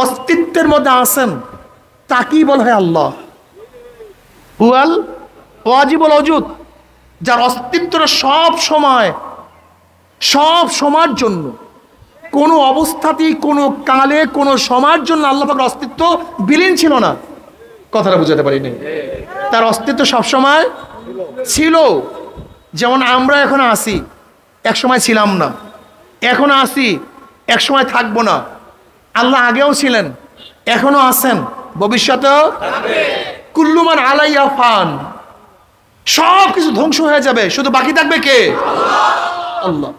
অস্তিত্বের মধ্যে আছেন, তাকেই বলা হয় আল্লাহ। হুয়াল ওয়াজিবুল ওজুদ, যার অস্তিত্বটা সব সময়ের জন্য, কোনো অবস্থাতেই, কোনো কালে, কোনো সময়ের জন্য আল্লাহ পাকের অস্তিত্ব বিলীন ছিল না। কথাটা বুঝাতে পারিনি? তার অস্তিত্ব সবসময় ছিল। যেমন আমরা এখন আসি, এক সময় ছিলাম না, এখন আসি, এক সময় থাকবো না। আল্লাহ আগেও ছিলেন, এখনো আছেন, ভবিষ্যতেও। কুল্লুমান আলাইয়া ফান, সব কিছু ধ্বংস হয়ে যাবে, শুধু বাকি থাকবে কে? আল্লাহ।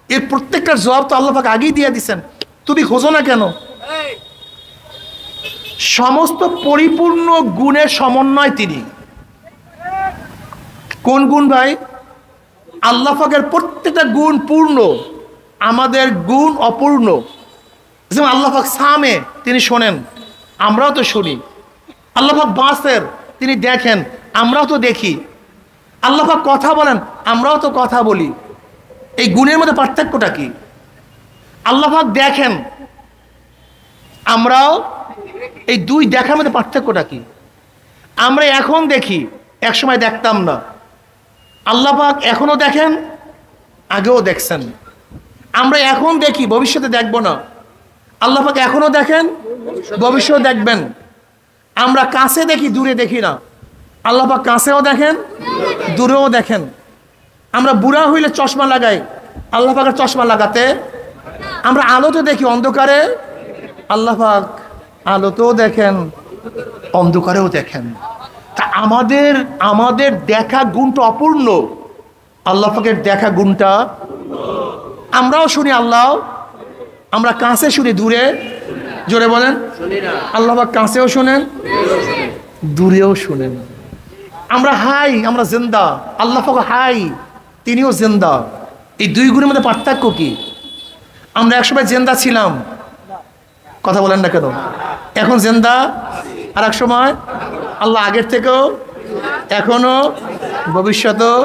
এর প্রত্যেকটার জবাব তো আল্লাহ পাক আগেই দিয়ে দিচ্ছেন, তুমি খোঁজো না কেন? সমস্ত পরিপূর্ণ গুণের সমন্বয় তিনি। কোন গুণ ভাই? আল্লাহ পাকের প্রত্যেকটা গুণ পূর্ণ, আমাদের গুণ অপূর্ণ। যেমন আল্লাহ পাক সামে, তিনি শোনেন, আমরাও তো শুনি। আল্লাহ পাক বাসের, তিনি দেখেন, আমরাও তো দেখি। আল্লাহ পাক কথা বলেন, আমরাও তো কথা বলি। এই গুণের মধ্যে পার্থক্যটা কি? আল্লাহ পাক দেখেন, আমরাও, এই দুই দেখার মধ্যে পার্থক্যটা কি? আমরা এখন দেখি, এক সময় দেখতাম না। আল্লাহ পাক এখনো দেখেন, আগেও দেখছেন। আমরা এখন দেখি, ভবিষ্যতে দেখব না। আল্লাহ পাক এখনো দেখেন, ভবিষ্যতে দেখবেন। আমরা কাছে দেখি, দূরে দেখি না। আল্লাহ পাক কাছেও দেখেন, দূরেও দেখেন। আমরা বুড়া হইলে চশমা লাগাই, আল্লাহ পাকের চশমা লাগাতে। আমরা আলোতে দেখি, অন্ধকারে। আল্লাহ পাক আলোতেও দেখেন, অন্ধকারেও দেখেন। তা আমাদের আমাদের দেখা গুণটা অপূর্ণ, আল্লাহ পাকের দেখা গুণটা। আমরাও শুনি আল্লাহ, আমরা কাছে শুনি দূরে, জোরে বলেন। আল্লাহ পাক কাছেও শোনেন, দূরেও শোনেন। আমরা হাই, আমরা জিন্দা, আল্লাহ পাক হাই, তিনিও জিন্দা। এই দুই গুণের মধ্যে পার্থক্য কি? আমরা একসময় জিন্দা ছিলাম, কথা বলেন না কেন? এখন জিন্দা, আর এক সময় আল্লাহ আগের থেকেও, এখনো, ভবিষ্যতেও।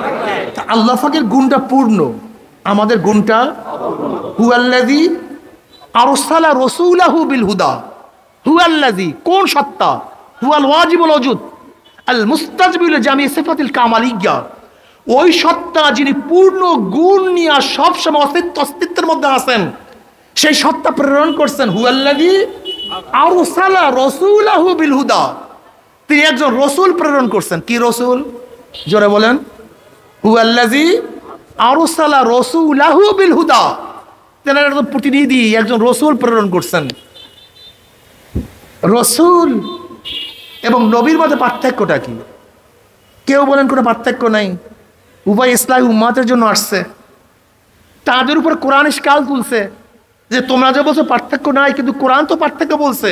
আল্লাহ পাকের গুণটা পূর্ণ, আমাদের গুণটা। হুয়াল্লাযী আরসালা রাসূলাহু বিল হুদা, হুয়াল্লাযী, কোন সত্তা? হুয়াল ওয়াজিবুল ওজুদ আল মুস্তাজবিল জামি সিফাতিল কামালিয়্যা, ওই সত্তা যিনি পূর্ণ গুণ নিয়ে সবসময় অস্তিত্বের মধ্যে আছেন, সেই সত্তা প্রেরণ করছেন। হুয়াল্লাযী আরসালা রাসূলাহু বিল হুদা, তিনি একজন রসুল প্রেরণ করছেন। কি রসুল? জোরে বলেন। হুয়াল্লাযী আরসালা রাসূলাহু বিল হুদা, তিনি একজন প্রতিনিধি, একজন রসুল প্রেরণ করছেন। রসুল এবং নবীর মধ্যে পার্থক্যটা কি? কেউ বলেন কোনো পার্থক্য নাই, উভয় ইসলামী উম্মতের জন্য আসছে। তাদের উপর কোরআন ইশকাল তুলছে যে তোমরা যে বলছো পার্থক্য নাই, কিন্তু কোরআন তো পার্থক্য বলছে।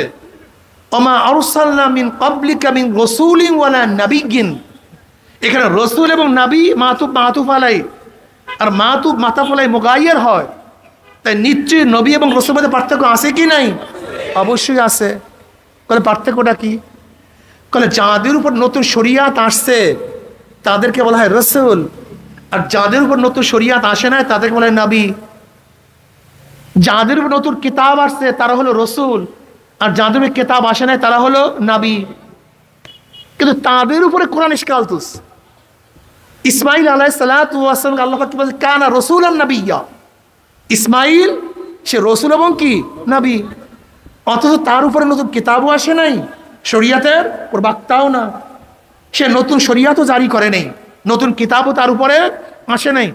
ওমা আরসালনা মিন ক্বাবলিকা মিন রাসূলিন ওয়ালা নাবিয়্যিন, এখানে রসুল এবং নবী মাতুফ আলাই, আর মাতাফ আলাই মুগায়্যার হয়। তাই নিশ্চয়ই নবী এবং রসুলের মধ্যে পার্থক্য আছে কি নাই? অবশ্যই আছে। বলে পার্থক্যটা কি? বলে যাদের উপর নতুন শরিয়াত আসছে তাদেরকে বলা হয় রসুল, আর যাদের উপর নতুন শরিয়াত আসে না তাদেরকে বলা হয় নবী। যাদের উপর নতুন কিতাব আসছে তারা হলো রসুল, আর যাদের উপর কিতাব আসে না তারা হলো নবী। কিন্তু তাদের উপরে কোরআন ইশকাল তুলছে। ইসমাইল আলাইহিস সালাতু ওয়াস সালাম আল্লাহ পাক বলেন কানা রাসূলান নাবিয়্যা, ইসমাইল সে রসুল এবং কি নবী, অথচ তার উপরে নতুন কিতাবও আসে নাই, শরিয়াতের প্রবক্তাও না, সে নতুন শরিয়াতও জারি করে নেই, নতুন কিতাবও তার উপরে আসে নাই,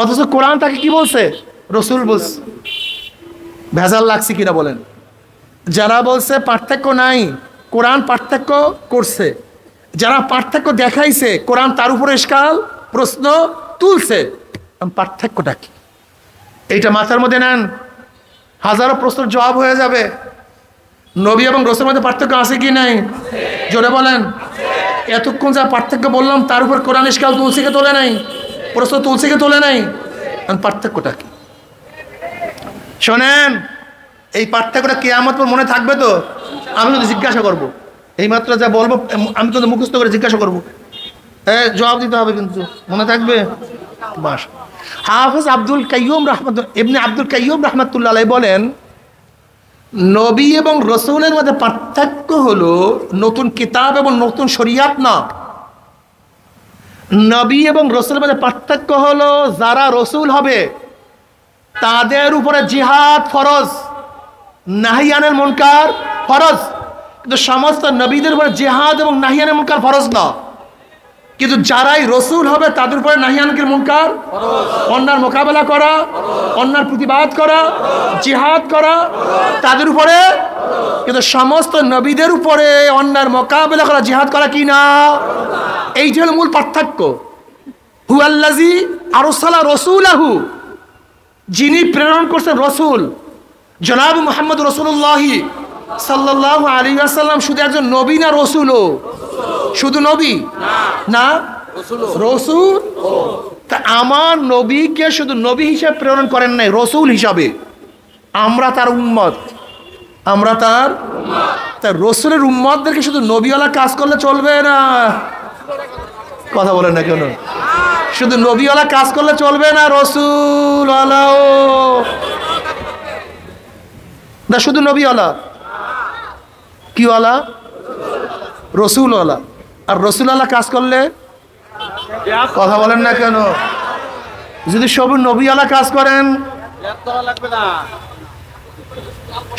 অথচ কোরআন তাকে কি বলছে? রসুল বলছে। ভেজাল লাগছে কিনা বলেন? যারা বলছে পার্থক্য নাই, কোরআন পার্থক্য করছে। যারা পার্থক্য দেখাইছে, কোরআন তার উপরে ইশকাল প্রশ্ন তুলছে। পার্থক্যটা কি? এইটা মাথার মধ্যে নেন, হাজারো প্রশ্নের জবাব হয়ে যাবে। নবী এবং রসুলের মধ্যে পার্থক্য আছে কি নাই? জোরে বলেন। এতক্ষণ যা পার্থক্য বললাম তার উপর কোরআন ইশকাল তুলসিকে তোলে নাই, প্রশ্ন তুলসিকে তোলে নাই। পার্থক্যটা কি? শোনেন, এই পার্থক্যটা কিয়ামত পর মনে থাকবে তো? আমি কিন্তু জিজ্ঞাসা করবো, এই মাত্র যা বলবো আমি কিন্তু মুখস্থ করে জিজ্ঞাসা করবো, জবাব দিতে হবে, কিন্তু মনে থাকবে। বাস। হাফেজ আব্দুল কাইয়ুম ইবনে আব্দুল কাইয়ুম রাহমাতুল্লাহ আলাইহি বলেন, নবী এবং রসুলের মধ্যে পার্থক্য হলো নতুন কিতাব এবং নতুন শরিয়াত না। নবী এবং রসুলের মধ্যে পার্থক্য হলো যারা রসুল হবে তাদের উপরে জিহাদ ফরজ, নাহিয়ানের মুনকার ফরজ। কিন্তু সমস্ত নবীদের উপরে জিহাদ এবং নাহিয়ানের মুনকার ফরজ না। কিন্তু যারাই রসুল হবে তাদের উপরে নাহিয়ানের মুনকার, অন্যার মোকাবেলা করা, অন্যার প্রতিবাদ করা, জিহাদ করা তাদের উপরে। কিন্তু সমস্ত নবীদের উপরে অন্যার মোকাবেলা করা, জিহাদ করা কি না? এইটা হলো মূল পার্থক্য। হুয়াল্লাযী আরসালা রাসূলাহু, যিনি প্রেরণ করছেন রসুল, জনাব মুহাম্মদ রাসূলুল্লাহ সাল্লাল্লাহু আলাইহি ওয়াসাল্লাম শুধু একজন নবী না রসুলও? শুধু নবী না, রসুল। তা আমার নবীকে শুধু নবী হিসাবে প্রেরণ করেন নাই, রসুল হিসাবে। আমরা তার উম্মত, আমরা তার রসুলের উম্মতদেরকে শুধু নবীওয়ালা কাজ করলে চলবে না। কথা বলেন না কেন? শুধু নবীওয়ালা কাজ করলে চলবে না, রসুলওয়ালাও না। শুধু নবীওয়ালা কিওয়ালা? রসুলওয়ালা। আর রসুলওয়ালা কাজ করলে, কথা বলেন না কেন? যদি সব নবীওয়ালা কাজ করেন,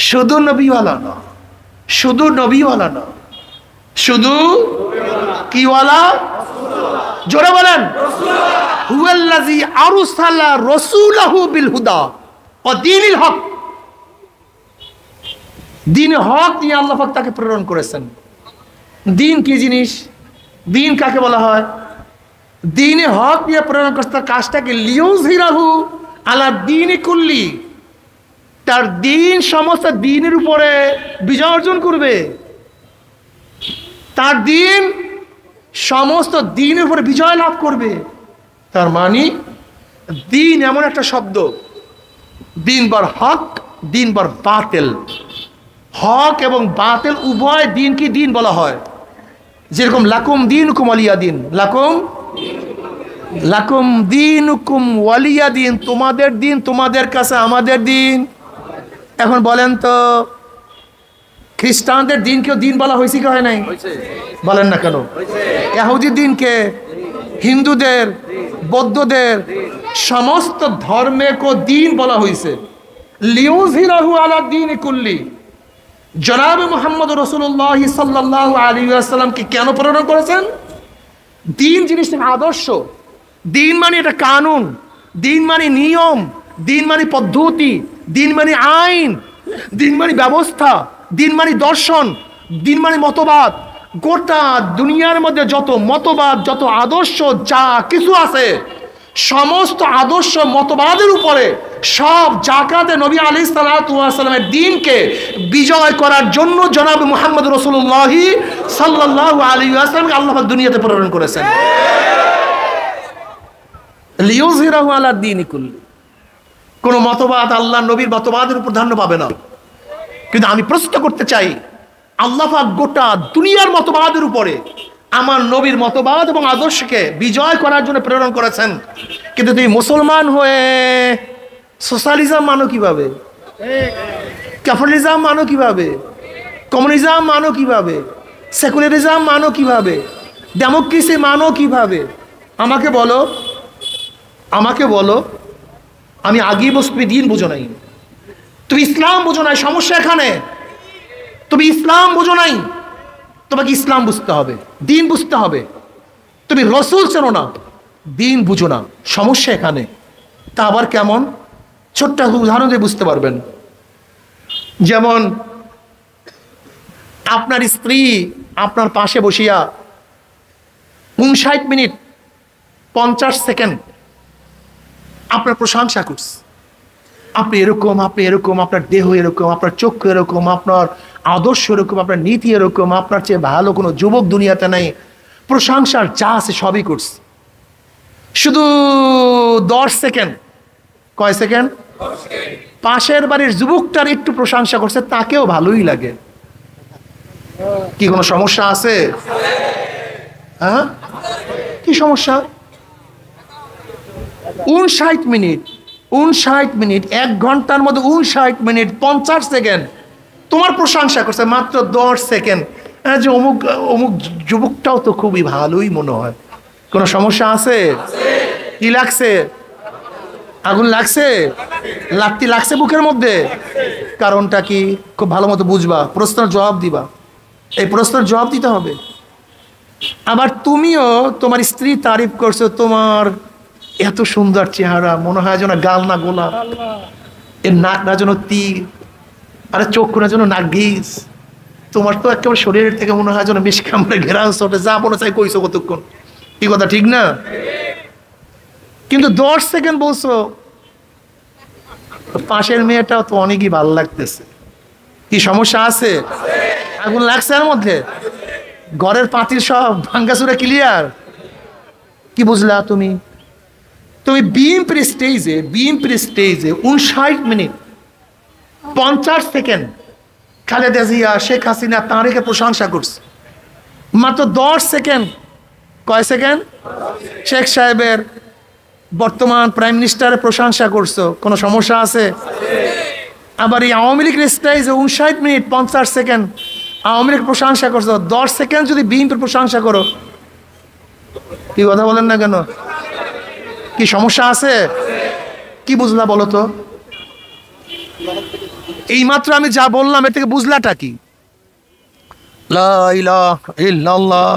শুধু নবীওয়ালা না, শুধু নবীওয়ালা না, শুধু কিওয়ালা? জোরে বলেন। হুয়াল্লাযী আরসালা রাসূলাহু বিল হুদা ওয়া দীনিল হক, দ্বীন হক নিয়ে আল্লাহ পাক তাকে প্রেরণ করেছেন। দ্বীন কি জিনিস? দিন কাকে বলা হয়? দিনে হক দিয়ে প্রেরণ করছে, তার কাজটাকে লিউযহিরাহু আলা দ্বীনি কুল্লি, তার দিন সমস্ত দিনের উপরে বিজয় অর্জন করবে। তার দিন সমস্ত দিনের উপরে বিজয় লাভ করবে। তার মানে দিন এমন একটা শব্দ, দিন বর হক, দিন বর বাতিল। হক এবং বাতিল উভয় দিনকে দিন বলা হয়। যেরকম লাকুম দীনুকুম ওয়ালিয়া দিন, লাকুম দীনুকুম ওয়ালিয়া দিন, তোমাদের দিন তোমাদের কাছে আমাদের দিন। এখন বলেন তো, খ্রিস্টানদের দিনকেও দিন বলা হয়েছে কি হয় নাই? বলেন না কেন? ইহুদির দিনকে, হিন্দুদের, বৌদ্ধদের, সমস্ত ধর্মেকে দিন বলা হয়েছে। লিউযহিরাহু আলা দ্বীনি কুল্লি। জনাব মুহাম্মদ রাসূলুল্লাহ সাল্লাল্লাহু আলাইহি ওয়াসাল্লামকে কেন প্রেরণ করেছেন? দিন জিনিসটা আদর্শ, দিন মানে এটা কানুন, দিন মানে নিয়ম, দিন মানে পদ্ধতি, দিন মানে আইন, দিন মানে ব্যবস্থা, দিন মানে দর্শন, দিন মানে মতবাদ। গোটা দুনিয়ার মধ্যে যত মতবাদ, যত আদর্শ, যা কিছু আছে, সমস্ত আদর্শ মতবাদের উপরে সব জাকাতে নবী আলাইহিস সালাতু ওয়াস সালামের দিনকে বিজয় করার জন্য জনাব মুহাম্মদ রাসূলুল্লাহ সাল্লাল্লাহু আলাইহি ওয়াসাল্লামকে আল্লাহ পাক দুনিয়াতে প্রেরণ করেছেন। লিউযহিরাহু আলা দ্বীনি কুল্লি। কোন মতবাদ আল্লাহ নবীর মতবাদের উপর ধান্য পাবে না। কিন্তু আমি প্রশ্ন করতে চাই, আল্লাহ পাক গোটা দুনিয়ার মতবাদের উপরে আমার নবীর মতবাদ এবং আদর্শকে বিজয় করার জন্য প্রেরণ করেছেন, কিন্তু তুমি মুসলমান হয়ে সোশ্যালিজম মানো কিভাবে? ক্যাপিটালিজম মানো কিভাবে? কমিউনিজম মানো কিভাবে? সেকুলারিজম মানো কিভাবে? ডেমোক্রেসি মানো কিভাবে? আমাকে বলো, আমাকে বলো। আমি আগেই বলছি তুমি দিন বুঝো নাই, তুমি ইসলাম বুঝো নাই। সমস্যা এখানে, তুমি ইসলাম বুঝো নাই। তোমাকে ইসলাম বুঝতে হবে, দিন বুঝতে হবে। তুমি রসুল চেনো না, দিন বুঝো না, সমস্যা এখানে। তা আবার কেমন? ছোট্ট উদাহরণ দিয়ে বুঝতে পারবেন। যেমন আপনার স্ত্রী আপনার পাশে বসিয়া 59 মিনিট 50 সেকেন্ড আপনার প্রশংসা করছে, আপনি এরকম, আপনি এরকম, আপনার দেহ এরকম, আপনার চক্ষু এরকম, আপনার আদর্শ এরকম, আপনার নীতি এরকম, আপনার চেয়ে ভালো কোনো যুবক দুনিয়াতে নাই। প্রশংসার যা আছে সবই করছে। শুধু 10 সেকেন্ড, কয় সেকেন্ড? পাশের বাড়ির যুবকটার একটু প্রশংসা করছে, তাকেও ভালোই লাগে। কি কোনো সমস্যা আছে? হ্যাঁ, কি সমস্যা? 59 মিনিট, 59 মিনিট, 1 ঘন্টার মধ্যে 59 মিনিট 50 সেকেন্ড তোমার প্রশংসা করছে, মাত্র 10 সেকেন্ড। যে অমুক অমুক যুবকটাও তো খুবই ভালোই মনে হয়। কোনো সমস্যা আছে? কি লাগছে? আগুন লাগছে? লাগতি লাগছে বুকের মধ্যে? কারণটা কি? খুব ভালো মতো বুঝবা, প্রশ্নের জবাব দিবা। এই প্রশ্নের জবাব দিতে হবে। আবার তুমিও তোমার স্ত্রী তারিফ করছো, তোমার এত সুন্দর চেহারা, মনে হয় যেন গাল না গোলা, এর নাক না যেন তীর, আরে চক্ষু না যেন নাগিস, তোমার তো একেবারে শরীরের থেকে মনে হয় যেন বেশ কামড়ে ঘেরা ওঠে, যা মনে চাই কইছো কতক্ষণ। কি কথা ঠিক না? কিন্তু 10 সেকেন্ড বলছো, পাশের মেয়েটাও তো অনেকই ভালো লাগতেছে। কি সমস্যা আছে? আগুন লাগছে এর মধ্যে? ঘরের পাতিল সব ভাঙ্গাচুরা ক্লিয়ার? কি বুঝলা তুমি? তুমি বিএম প্রেস্টেজে 59 মিনিট 50 সেকেন্ড খালেদা জিয়া, শেখ হাসিনা, তারেকের প্রশংসা করছে। মাত্র 10 সেকেন্ড, কয় সেকেন্ড? শেখ সাহেবের, বর্তমান প্রাইম মিনিস্টারের প্রশংসা করছো। কোনো সমস্যা আছে? আবার এই আওয়ামী লীগ স্টেজে 59 মিনিট 50 সেকেন্ড আওয়ামী লীগ প্রশংসা করছো। 10 সেকেন্ড যদি বিএনপির প্রশংসা করো, কি কথা বলেন না কেন? কি সমস্যা আছে? কি বুঝলা বলো তো? এইমাত্র আমি যা বললাম এর থেকে বুঝলাটা কি? লা ইলাহা ইল্লাল্লাহ,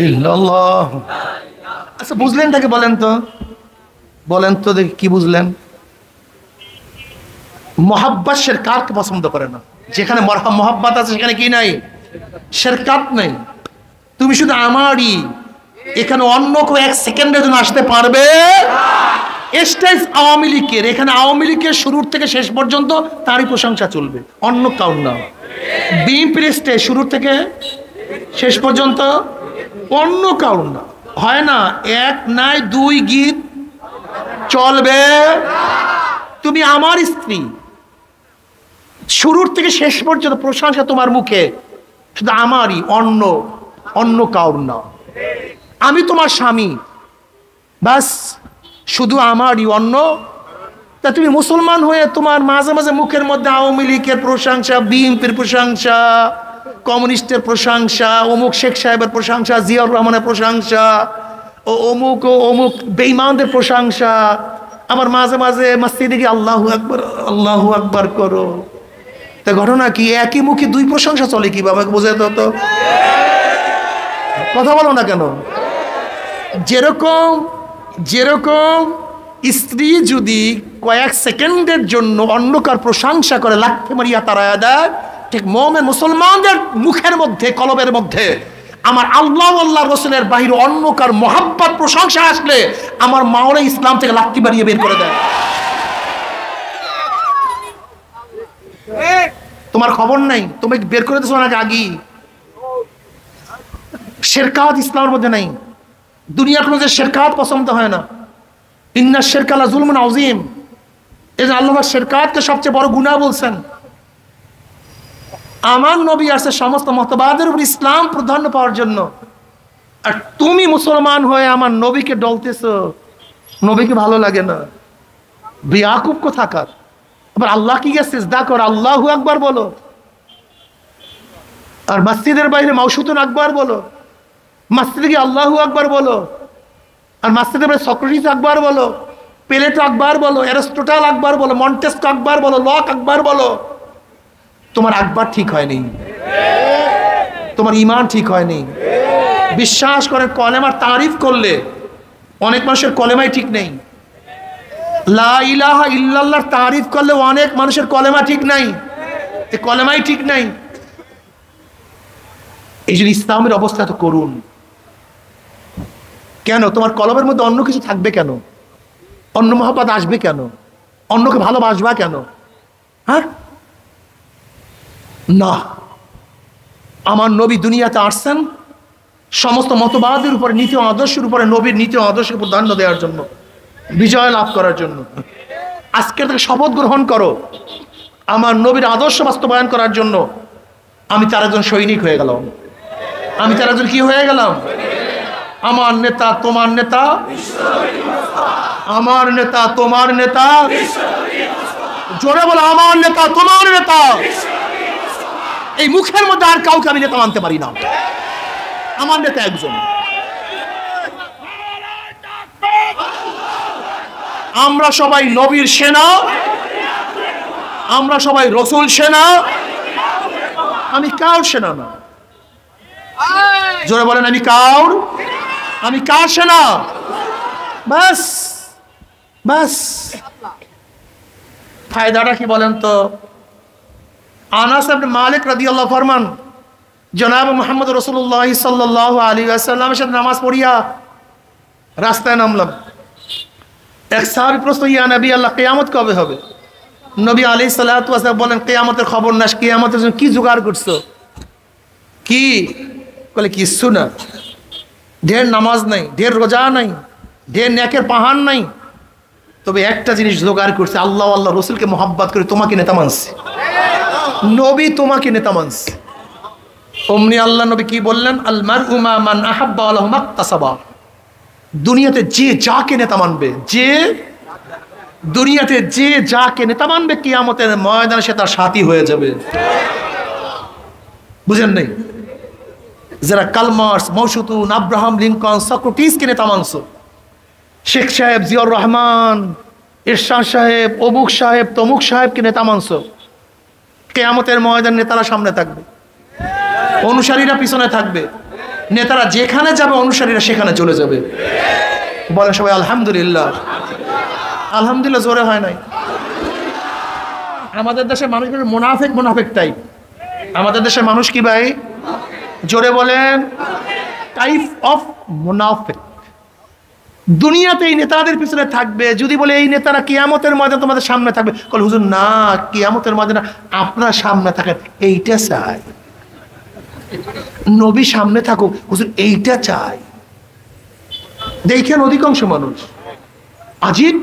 ইল্লাল্লাহ। আচ্ছা বুঝলেনটাকে বলেন তো, বলেন তো দেখি কি বুঝলেন? মহাব্বত কারকে পছন্দ করে না? যেখানে মহাব্বত আছে সেখানে কি নাই? শেরকাত নেই, তুমি শুধু আমারই। এখানে অন্য কেউ 1 সেকেন্ডের জন্য আসতে পারবে? স্টেজ আওয়ামী লীগের, এখানে আওয়ামী লীগের শুরুর থেকে শেষ পর্যন্ত তারই প্রশংসা চলবে, অন্য কাউর না। বিএনপির স্টেজ শুরুর থেকে শেষ পর্যন্ত অন্য কাউর না। হয় না 1 নাই 2 গীত চলবে? তুমি আমার স্ত্রী, শুরুর থেকে শেষ পর্যন্ত প্রশংসা তোমার মুখে, শুধু আমারই, অন্য কাউর না। আমি তোমার স্বামী, বাস শুধু আমারই, অন্য। তা তুমি মুসলমান হয়ে তোমার মাঝে মাঝে মুখের মধ্যে আওয়ামী লীগের প্রশংসা, বিএনপির প্রশংসা, কমিউনিস্টের প্রশংসা, অমুক শেখ সাহেবের প্রশংসা, জিয়াউর রহমানের প্রশংসা, ও অমুক বেঈমানদের প্রশংসা, আবার মাঝে মাঝে মসজিদে গিয়ে আল্লাহু আকবার করো। তা ঘটনা কি? একই মুখে 2 প্রশংসা চলে কি? বাবাকে বোঝাতে হতো। কথা বলো না কেন? যেরকম স্ত্রী যদি কয়েক সেকেন্ডের জন্য অন্যকার প্রশংসা করে লাথি মারিয়া তাড়ায়া দেয়, ঠিক মুমিন মুসলমানদের মুখের মধ্যে, কলবের মধ্যে আমার আল্লাহ রসুলের বাহিরে অন্যকার মহাব্বত প্রশংসা আসলে আমার মাওরা ইসলাম থেকে লাথি মারিয়ে বের করে দেয়। তোমার খবর নাই, তুমি বের করে দিছো নাকি আগেই? শেরকাত ইসলামের মধ্যে নাই। দুনিয়ার কোনো যে শেরকাত পছন্দ হয় না। ইন্না শিরকা লা যুলমুন আযীম, এই যে আল্লাহ শেরকাতকে সবচেয়ে বড় গুনাহ বলছেন। আমার নবী আসছে সমস্ত মতবাদের উপর ইসলাম প্রাধান্য পাওয়ার জন্য, আর তুমি মুসলমান হয়ে আমার নবীকে ডলতেছো। নবীকে ভালো লাগে না? বেয়াকুব কোথাকার। আবার আল্লাহ কি গিয়ে সিজদা কর, আল্লাহু আকবার বলো, আর মসজিদের বাইরে মাউসুতুন আকবার বলো, মসজিদে গিয়ে আল্লাহু আকবার বলো, আর মসজিদের বাইরে সক্রেটিস আকবার বলো, প্লেটো আকবার বলো, অ্যারিস্টটল আকবার বলো, মন্টেস্কো আকবার বলো, লক আকবার বলো। তোমার আকবার ঠিক হয়নি, তোমার ঈমান ঠিক হয়নি। বিশ্বাস করে কলেমার তারিফ করলে অনেক মানুষের কলেমাই ঠিক নেই। লা ইলাহা ইল্লাল্লাহর তারিফ করলে অনেক মানুষের কলেমা ঠিক নাই, এই কলেমাই ঠিক নাই। এই জন্য ইসলামের অবস্থা তো করুন। কেন তোমার কলমের মধ্যে অন্য কিছু থাকবে কেন? অন্য মহব্বত আসবে কেন? অন্যকে ভালোবাসবা কেন? হ্যাঁ না, আমার নবী দুনিয়াতে আসছেন সমস্ত মতবাদের উপরে, নীতি ও আদর্শের উপরে, নবীর নীতি ও আদর্শকে প্রাধান্য দেওয়ার জন্য, বিজয় লাভ করার জন্য। আজকে থেকে শপথ গ্রহণ করো, আমার নবীর আদর্শ বাস্তবায়ন করার জন্য আমি তার একজন সৈনিক হয়ে গেলাম। আমি তার একজন কি হয়ে গেলাম? আমার নেতা তোমার নেতা, আমার নেতা তোমার নেতা, জোরে বলো আমার নেতা তোমার নেতা। এই মুখের মধ্যে আর কাউকে আমি নেতা মানতে পারি না, আমার নেতা একজন। আমরা সবাই নবীর সেনা, আমরা সবাই রসুল সেনা, আমি কার সেনা না। জোরে বলেন আমি কার সেনা? বাস বাস। ফায়দাটা কি বলেন তো? আনাস ইবনে মালিক রাদিয়াল্লাহু ফরমান, জনাব মুহাম্মদ রাসূলুল্লাহ সাল্লাল্লাহু আলাইহি ওয়াসাল্লামের সাথে নামাজ পড়িয়া রাস্তায় নামলাম। এক সাহাবী প্রশ্ন, ইয়া নবী আল্লাহ, কিয়ামত কবে হবে? নবী আলাইহিস সালাতু ওয়াস সালাম বলেন, কিয়ামতের খবর না, কিয়ামতের জন্য কি জোগাড় করছো? কি বলে? কিছু না, ঢের নামাজ নাই, ঢের রোজা নাই, ঢের নেকের পাহাড় নাই, তবে একটা জিনিস জোগাড় করছে, আল্লাহ আল্লাহ রসুলকে মোহাব্বত করে তোমাকে নেতা মানছে। নবী তোমাকে নেতা মানছে। অমনি আল্লাহ নবী কি বললেন? আল মারউ মা মান আহাব্বা ওয়া লাহু মাকতাসাবা। দুনিয়াতে যে যাকে নেতা মানবে, দুনিয়াতে যে যাকে নেতা মানবে, কিয়ামতের ময়দানে সে তার সাথী হয়ে যাবে। বুঝেন নাই? যারা কার্ল মার্কস, মাওসুতুন, আব্রাহাম লিঙ্কন, সক্রেটিসকে নেতা মানছো, শেখ সাহেব, জিয়াউর রহমান, এরশাদ সাহেব, অমুক সাহেব, তমুক সাহেবকে নেতা মানছো, কিয়ামতের ময়দানে নেতারা সামনে থাকবে, অনুসারীরা পিছনে থাকবে। নেতারা যেখানে যাবে অনুসারীরা সেখানে চলে যাবে। বলে সবাই আলহামদুলিল্লাহ। আলহামদুলিল্লাহ জোরে হয় নাই। আমাদের দেশের মানুষ মুনাফিক টাইপ। আমাদের দেশের মানুষ কি ভাই? জোরে বলেন। টাইপ অফ মুনাফিক দুনিয়াতে এই নেতাদের পিছনে থাকবে। যদি বলে এই নেতারা কিয়ামতের ময়দানে তোমাদের সামনে থাকবে, বলে হুজুর না, কিয়ামতের ময়দানে আপনার সামনে থাকেন, এইটা চাই। নবী সামনে থাকুক, হুজুর এইটা চাই। দেখেন অধিকাংশ মানুষ আজিব,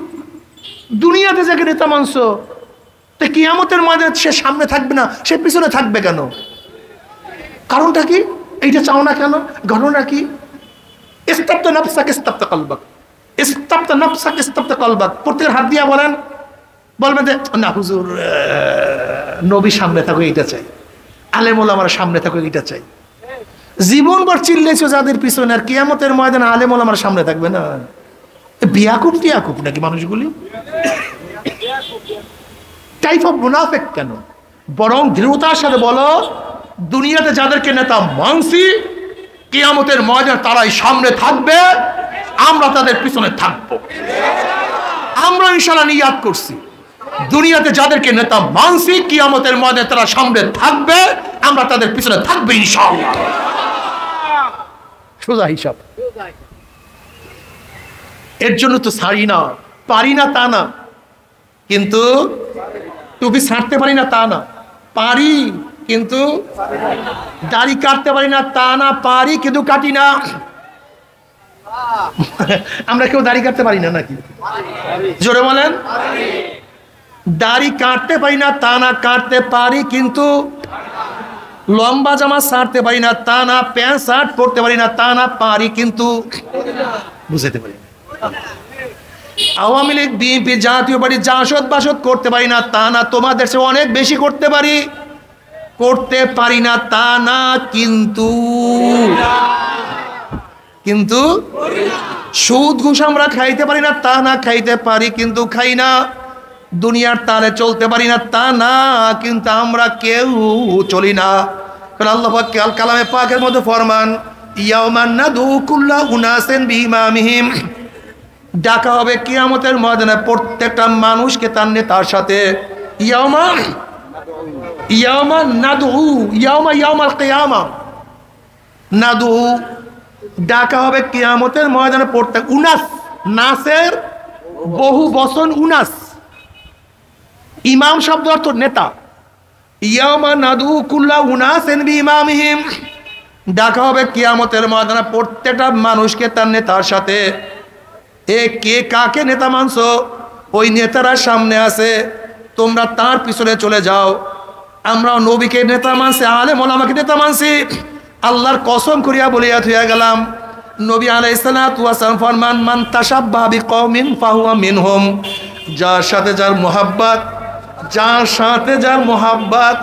দুনিয়াতে যাকে নেতা মানছ, তো কিয়ামতের ময়দানে সে সামনে থাকবে না, সে পিছনে থাকবে কেন? কারণটা কি? এইটা চাও না কেন? ঘটনা কি? ইস্তাবতা নাফসাক ইস্তাবতা কলবাক, ইস্তাবতা নাফসাক ইস্তাবতা কলবাক। প্রত্যেকের হাত দিয়া বলেন, বলবেন যে না হুজুর নবী সামনে থাকুক এইটা চাই, আলেম ওলামার সামনে থাকুক এইটা চাই। জীবনভর চিল্লেছো যাদের পিছনে, আর কিয়ামতের ময়দানে আলেম ওলামার সামনে থাকবে না? বিয়াকুব টিয়াকুব নাকি মানুষগুলি? টাইপ অফ মুনাফিক কেন? বরং দৃঢ়তার সাথে বলো, দুনিয়াতে যাদেরকে নেতা মানছি, কিয়ামতের ময়দানে তারাই সামনে থাকবে, আমরা তাদের পিছনে থাকবো। আমরা ইনশাআল্লাহ নিয়াত করছি, দুনিয়াতে যাদেরকে নেতা মানছি, কিয়ামতের ময়দানে তারা সামনে থাকবে, আমরা তাদের পিছনে থাকবে ইনশাআল্লাহ। সোজা হিসাব। এর জন্য তো ছাড়ি না, পারি না তা না, কিন্তু টুপি ছাড়তে পারি না তা না, পারি কিন্তু দাড়ি কাটতে পারি না তা না, পারি কিন্তু কাটি না। আমরা কেউ দাড়ি কাটতে পারি না নাকি? জোরে বলেন। দাড়ি কাটতে পারি না তা না, কাটতে পারি কিন্তু লম্বা জামা ছাড়তে পারি না তা না, প্যান্ট শার্ট পরতে পারি না তা না, পারি কিন্তু বুঝাতে পারি না। আওয়ামী লীগ বিএনপি জাতীয় পার্টি জাসদ বাসদ করতে পারি না তা না, তোমাদের চেয়ে অনেক বেশি করতে পারি, করতে পারি না তা না, কিন্তু কিন্তু সুদ ঘুষ আমরা খাইতে পারি না তা না, খাইতে পারি কিন্তু খাই না। দুনিয়ার তালে চলতে পারি না তা না, কিন্তু আমরা কেউ চলি না। আল্লাহ পাক কালামে পাকের মধ্যে ফরমান, ইয়াউমান নাদু কুল্লা উনাসিন বিইমামিহিম, ডাকা হবে কিয়ামতের ময়দানে প্রত্যেকটা মানুষকে তার নেতার সাথে। ইয়াউমা নাদু, ইয়াউমাল কিয়ামা নাদু, ডাকা হবে কিয়ামতের ময়দানে প্রত্যেক উনাস, নাসের বহু বচন উনাস, ইমাম শব্দ অর্থ নেতা। ইয়াউমা নাদু কুল্লা উনাসিন বিইমামিহিম, ডাকা হবে কিয়ামতের ময়দানে প্রত্যেকটা মানুষকে তার নেতার সাথে। এ কে কাকে নেতা মানছো? ওই নেতারা সামনে আছে, তোমরা তার পিছনে চলে যাও। আমরা নবীকে নেতা মানছি, আলেম ওলামাকে নেতা মানছি। আল্লাহর কসম করিয়া বলিয়া থইয়া গেলাম, নবী আলাইহিস সালাতু ওয়াস সালাম ফরমান, মান তাশাব্বাহা বিকওমিন ফাহুয়া মিনহুম, যার সাথে যার মুহাব্বত, যার সাথে যার মুহাব্বত,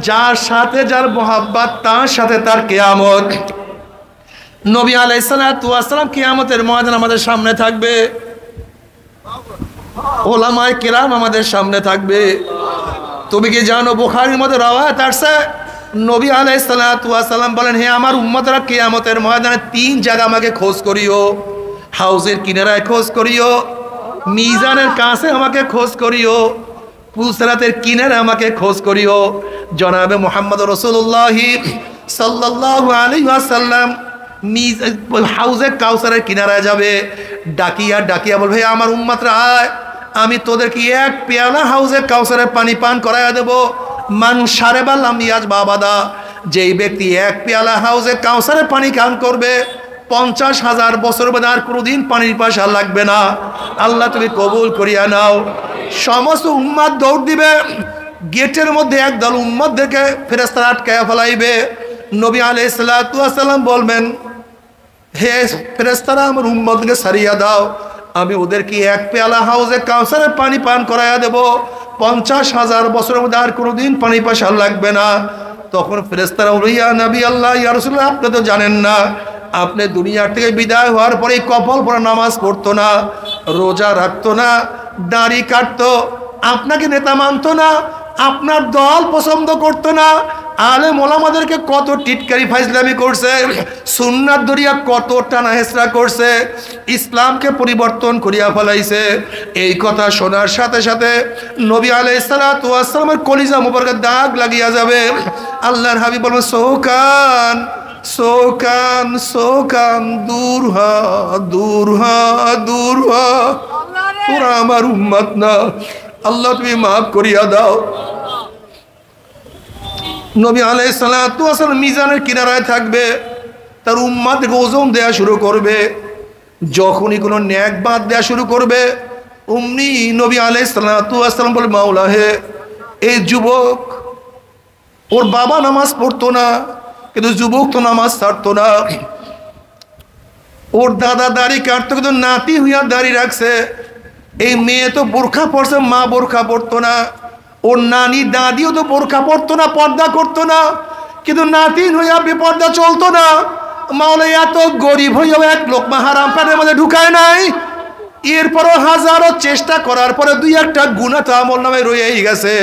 যার সাথে যার মুহাব্বত, তার সাথে তার কিয়ামত। নবী আলাইহিস সালাতু ওয়াস সালাম কিয়ামতের ময়দানে আমাদের সামনে থাকবে, ওলামায়ে কেরাম আমাদের সামনে থাকবে। তুমি কি জানো বুখারীর মধ্যে রওয়ায়াত আছে, নবী আলাইহিস সালাতু ওয়াস সালাম বলেন, হে আমার উম্মতরা, কিয়ামতের ময়দানে 3 জায়গা আমাকে খোঁজ করিও। হাউজের কিনারায় খোঁজ করিও, মিজানের কাছে আমাকে খোঁজ করিও, পুলসিরাতের কিনারে আমাকে খোঁজ করিও। জনাবে মুহাম্মদ রাসূলুল্লাহ সাল্লাল্লাহু আলাইহি ওয়াসাল্লাম হাউজে কাউসারের কিনারায় যাবে, ডাকিয়া ডাকিয়া বলবে, হে আমার উম্মতরা আয়, আমি তোদেরকে এক পেয়ালা হাউজে কাউসারের পানি পান করাইয়া দেব। মান শারেবা লাম ইয়াজবা আবাদা, যেই ব্যক্তি এক পেয়ালা হাউজে কাউসারের পানি পান করবে, 50,000 বছর বাদে আর কোনোদিন পানির পাশা লাগবে না। আল্লাহ তুমি কবুল করিয়া নাও। সমস্ত উম্মাত দৌড় দিবে, গেটের মধ্যে একদল উম্মাতদেরকে ফেরেশতারা আটকায়া ফেলাইবে। নবী আলাইহিস সালাতু ওয়াস সালাম বলবেন, হে ফেরেশতারা, আমার উম্মতকে সারিয়া দাও, আমি ওদেরকে এক পেয়ালা হাউজে কাউসারের পানি পান করাইয়া দেব, 50,000 বছরের মধ্যে আর কোনোদিন পানি পাশা লাগবে না। তখন ফেরেশতারা বলবে, ইয়া নবী আল্লাহ, ইয়া রাসূলুল্লাহ, আপনি তো জানেন না, আপনি দুনিয়ার থেকে বিদায় হওয়ার পরে কপাল পরা নামাজ পড়তো না, রোজা রাখতো না, দাড়ি কাটতো, আপনাকে নেতা মানতো না, আপনার দল পছন্দ করতো না, আলেম ওলামাদেরকে কত টিটকারি ফাইজলামি করছে, সুন্নাত দরিয়া কত টানা হেসরা করছে, ইসলামকে পরিবর্তন করিয়া ফেলাইছে। এই কথা শোনার সাথে সাথে নবী আলাইহিস সালাতু ওয়াস সালামের কলিজা মুবারকে দাগ লাগিয়া যাবে। আল্লাহর হাবিব বলেন, সৌকান সোকান সোকান দূর হ দূর হ দূর হ, তোরা আমার উম্মত না, আল্লাহ তুমি মাফ করিয়া দাও। নবী আলাইহিস সালাতু ওয়াস সালাম মিজানের কিনারায় থাকবে, তার উম্মতকে ওজন দেয়া শুরু করবে। যখনই কোনো ন্যাক বাদ দেয়া শুরু করবে, অমনি নবী আলাইহিস সালাতু ওয়াস সালাম বলে, মাওলা হে, এই যুবক, ওর বাবা নামাজ পড়তো না, কিন্তু যুবক তো নামাজ ছাড়তো না। ওর দাদা দাড়ি কাটতো, কিন্তু নাতি হইয়া দাড়ি রাখছে। এই মেয়ে তো বোরখা পড়ছে, মা বোরখা পড়তো না। ওর নানি দাদিও তো বোরখা পড়তো না, পর্দা করতো না, কিন্তু নাতি হইয়া বেপর্দা চলতো না। মাওলা এত গরিব হইয়াও এক লোকমা হারাম পেটের মধ্যে ঢুকায় নাই। এরপরও হাজারো চেষ্টা করার পরে দুই একটা গুনাহ তো আমল নামে রয়েই গেছে,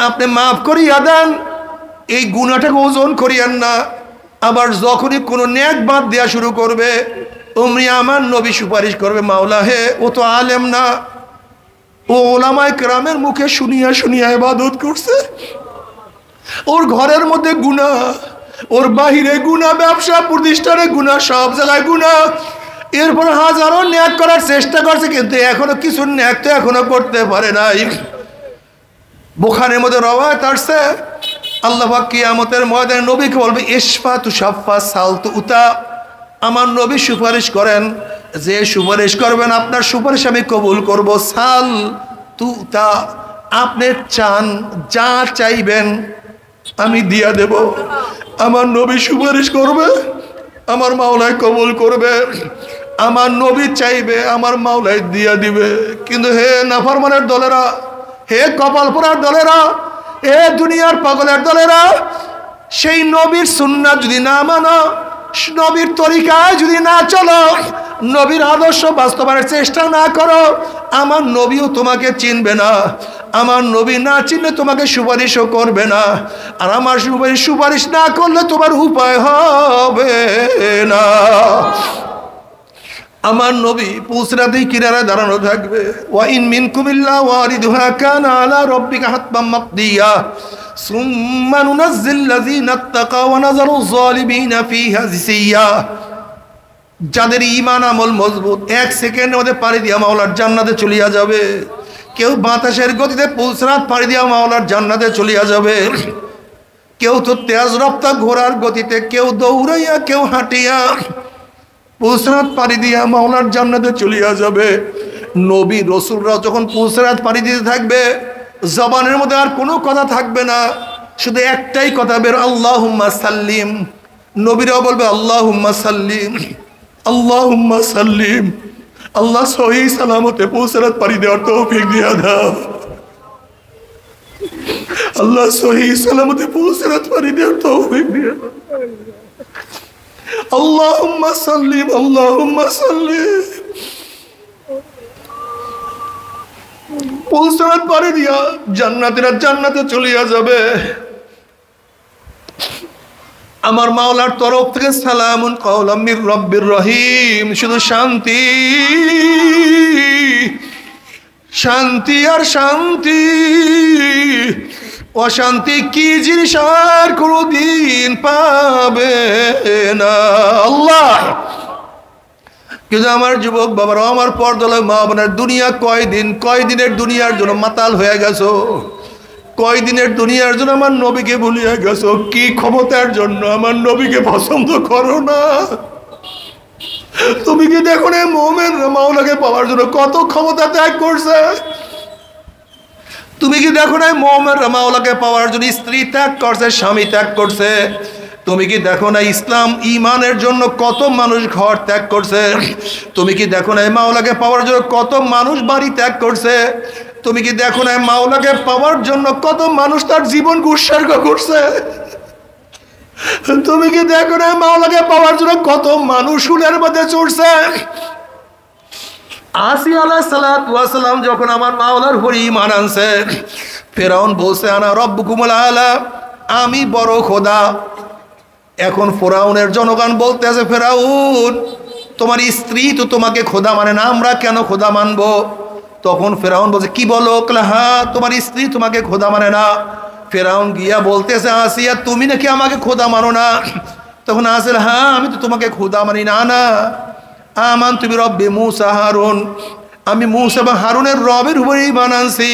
আপনি মাফ করিয়া দেন, এই গুনাহটাকে ওজন করিয়েন না। আবার যখনই কোনো নেক বাদ দেওয়া শুরু করবে, অমনি আমার নবী সুপারিশ করবে, মাওলা হে, ও তো আলেম না, ও ওলামায়ে কেরামের মুখে শুনিয়া শুনিয়া ইবাদত করছে, ওর ঘরের মধ্যে গুনাহ, ওর বাহিরে গুনাহ, ব্যবসা প্রতিষ্ঠানে গুনাহ, সব জায়গায় গুনাহ। এরপর হাজারো নেক করার চেষ্টা করছে, কিন্তু এখনো কিছু নেক তো এখনো করতে পারে নাই। বুখারীর মধ্যে রওয়ায়াত আসছে, আল্লাহ পাক কিয়ামতের ময়দানে নবীকে বলবে, ইশফা তুশাফা সালতু উতা, আমার নবী সুপারিশ করেন, যে সুপারিশ করবেন আপনার সুপারিশ আমি কবুল করব। সাল তুতা, আপনি চান, যা চাইবেন আমি দিয়া দেব। আমার নবী সুপারিশ করবে, আমার মাওলাই কবুল করবে। আমার নবী চাইবে, আমার মাওলাই দিয়া দিবে। কিন্তু হে নাফরমানের দলেরা, হে কপাল পোড়ার দলেরা, হে দুনিয়ার পাগলের দলেরা, সেই নবীর সুন্নাত যদি না মানো, নবীর তরিকায় যদি না চলো, নবীর আদর্শ বাস্তবায়নের চেষ্টা না করো, আমার নবীও তোমাকে চিনবে না। আমার নবী না চিনলে তোমাকে সুপারিশও করবে না। আর আমার সুপারিশ না করলে তোমার উপায় হবে না। আমার নবী পুসরাতেই কিনারে দাঁড়ানো থাকবে, ওয়া ইন মিনকুম ইল্লা ওয়ারিদুহা কানা আলা রাব্বিকা হাতমান মাকদিয়া সুম্মা নুনাজ্জিল লাযিনা ইত্তাকাও ওয়া নাযারু যালিমিনা ফিহা জিসিয়া। যাদের ঈমান আমল মজবুত, এক সেকেন্ডের মধ্যে পাড়ি দিয়া মাওলার জান্নাতে চলিয়া যাবে। কেউ বাতাসের গতিতে পুসরাত পাড়ি দিয়া মাওলার জান্নাতে চলিয়া যাবে। কেউ তো তেজ রপ্তা ঘোড়ার গতিতে, কেউ দৌড়াইয়া, কেউ হাঁটিয়া পুসরাত পাড়ি দিয়া মাওলার জান্নাতে চলিয়া যাবে। নবী রাসূলরা যখন পুসরাত পাড়ি দিতে থাকবে, জবানের মধ্যে আর কোনো কথা থাকবে না, শুধু একটাই কথা বের, আল্লাহুম্মা সাল্লিম। নবীরাও বলবে, আল্লাহুম্মা সাল্লিম, আল্লাহুম্মা সাল্লিম। আল্লাহ সহি সালামতে পুসরাত পাড়ি দেওয়ার তৌফিক দিয়া দাও। আল্লাহ সহি সালামতে পুসরাত পাড়ি দেওয়ার তৌফিক দিয়া দাও। আল্লাহুম্মা সাল্লিম, আল্লাহুম্মা সাল্লিম। পুসরাত পাড়ি দিয়া জান্নাতীরা জান্নাতে চলিয়া যাবে। আমার মাওলার তরফ থেকে সালামুন কাওলাম মির রাব্বির রহিম, শুধু শান্তি, শান্তি আর শান্তি। অশান্তি কি জিনিস আর কোনদিন পাবে না আল্লাহ। কিন্তু আমার যুবক বাবারা, আমার পর্দালয় মা বোনের, দুনিয়া কয়দিনের দুনিয়ার জন্য মাতাল হয়ে গেছো, কয়দিনের দুনিয়ার জন্য আমার নবীকে ভুলিয়ে গেছো। কি ক্ষমতার জন্য আমার নবীকে পছন্দ করো না? তুমি কি দেখো না মুমিন মাওলাকে পাওয়ার জন্য কত ক্ষমতা ত্যাগ করছে? তুমি কি দেখো না মুমিন মাওলাকে পাওয়ার জন্য স্ত্রী ত্যাগ করছে, স্বামী ত্যাগ করছে? তুমি কি দেখো না ইসলাম ইমানের জন্য কত মানুষ ঘর ত্যাগ করছে? তুমি কি দেখো না মাওলাকে পাওয়ার জন্য কত মানুষ বাড়ি ত্যাগ করছে? তুমি কি দেখো না মাওলাকে পাওয়ার জন্য কত মানুষ তার জীবন উৎসর্গ করছে? তুমি কি দেখো না মাওলাকে পাওয়ার জন্য কত মানুষ উলের মধ্যে চড়ছে? আসিয়া আলাইহিস সালাতু ওয়াস সালাম যখন আমার মাওলার উপর ঈমান আনছে, ফিরআউন বলছে, আনা রাব্বুকুমুল আলা, আমি বড় খোদা। এখন ফিরআউনের জনগণ বলতেছে, ফিরআউন তোমার স্ত্রী তো তোমাকে খোদা মানে না, আমরা কেন খোদা মানবো? তখন ফিরআউন বলছে, কি বলো? হ্যাঁ, তোমার স্ত্রী তোমাকে খোদা মানে না। ফিরআউন গিয়া বলতেছে, আসিয়া তুমি নাকি আমাকে খোদা মানো না? তখন আসিয়া, হ্যাঁ আমি তো তোমাকে খোদা মানি না। না, আমানতু বিরব্বি মূসা হারুন, আমি মূসা বা হারুনের রবের উপরে ঈমান আনছি,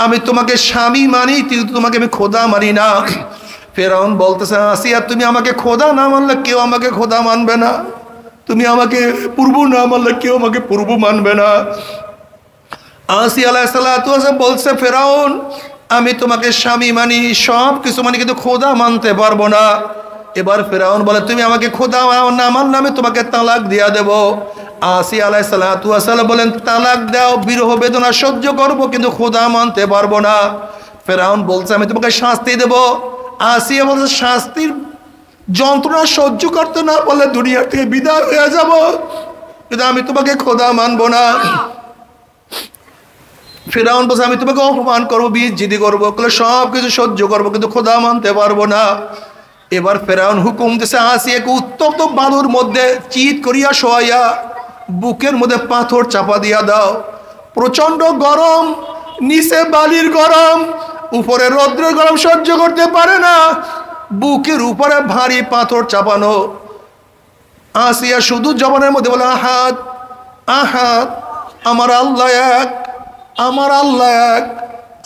আমি তোমাকে স্বামী মানি, কিন্তু তোমাকে আমি খোদা মানি না। ফেরাউন বলতেছে, আসিয়া তুমি আমাকে খোদা না মানলে কেউ আমাকে খোদা মানবে না, তুমি আমাকে পূর্ব না মানলে কেউ আমাকে পূর্ব মানবে না। আসিয়া আলাইহিস সালাতু ওয়াস সালাম বলছে, ফেরাউন আমি তোমাকে স্বামী মানি, সব কিছু মানি, কিন্তু খোদা মানতে পারবো না। এবার ফেরাউন বলে, তুমি আমাকে খোদা না মানলে আমি তোমাকে তালাক দিয়া দেব। আসিয়া আলাইহিস সালাতু ওয়াস সালাম বলেন, তালাক দাও, বিরহ বেদনা সহ্য করবো, কিন্তু খোদা মানতে পারবো না। ফেরাউন বলছে, আমি তোমাকে শাস্তি দেব। আসিয়া বলছে, শাস্তির যন্ত্রণা সহ্য করতে না পারলে দুনিয়া থেকে বিদায় হয়ে যাব, কিন্তু আমি তোমাকে খোদা মানবো না। ফেরাউন বলছে, আমি তোমাকে অপমান করবো, বিজিতি করবো, সব কিছু সহ্য করবো, কিন্তু খোদা মানতে পারবো না। এবার ফেরাউন হুকুম দিছে, আসিয়াকে উত্তপ্ত বালুর মধ্যে চিৎ করিয়া শোয়াইয়া বুকের মধ্যে পাথর চাপা দিয়া দাও। প্রচন্ড গরম, নিচে বালির গরম, উপরে রৌদ্রের গরম সহ্য করতে পারে না, বুকের উপরে ভারী পাথর চাপানো। আসিয়া শুধু জবানের মধ্যে বলে, আহাদ আহাদ, আমার আল্লাহ এক, আমার আল্লাহ এক,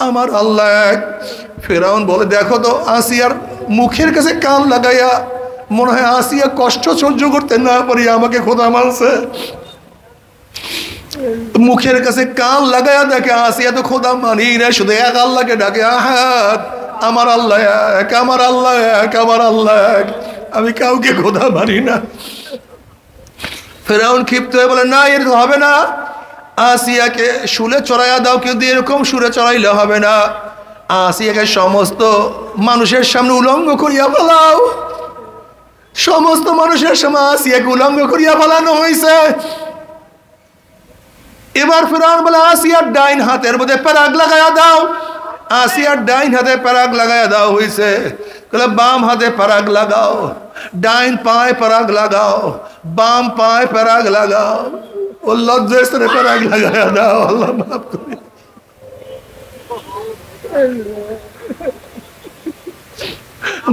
আমার আল্লাহ এক। ফেরাউন বলে, দেখো তো, আসিয়ার মুখের কাছে কান লাগাইয়া মনে হয় আসিয়া কষ্ট সহ্য করতে না পারি আমাকে খোদা মানছে। মুখের কাছে কান লাগাইয়া দেখে আসিয়া তো খোদা মানি না, শুধু এক আল্লাহকে ডাকে, আহাদ, আমার আল্লাহ এক, আমার আল্লাহ এক, আমার আল্লাহ এক, আমি কাউকে খোদা মানি না। ফেরাউন ক্ষিপ্ত হয়ে বলে, না এর হবে না, আসিয়াকে শুলে চড়াইয়া দাও, কিন্তু এরকম সুরে চড়াইলে হবে না, আসিয়াকে সমস্ত মানুষের সামনে উলঙ্গ করিয়া ফেলাও। সমস্ত মানুষের সামনে আসিয়াকে উলঙ্গ করিয়া ফেলানো হয়েছে। এবার ফেরাউন বলে, আসিয়ার ডাইন হাতের মধ্যে প্যারাগ লাগাইয়া দাও। আসিয়ার ডাইন হাতে প্যারাগ লাগাইয়া দাও হয়েছে, বাম হাতে প্যারাগ লাগাও, ডাইন পায়ে প্যারাগ লাগাও, বাম পায়ে প্যারাগ লাগাও, ও লজ্জায় স্তরে প্যারাগ লাগাইয়া দাও, আল্লাহ মাফ করে।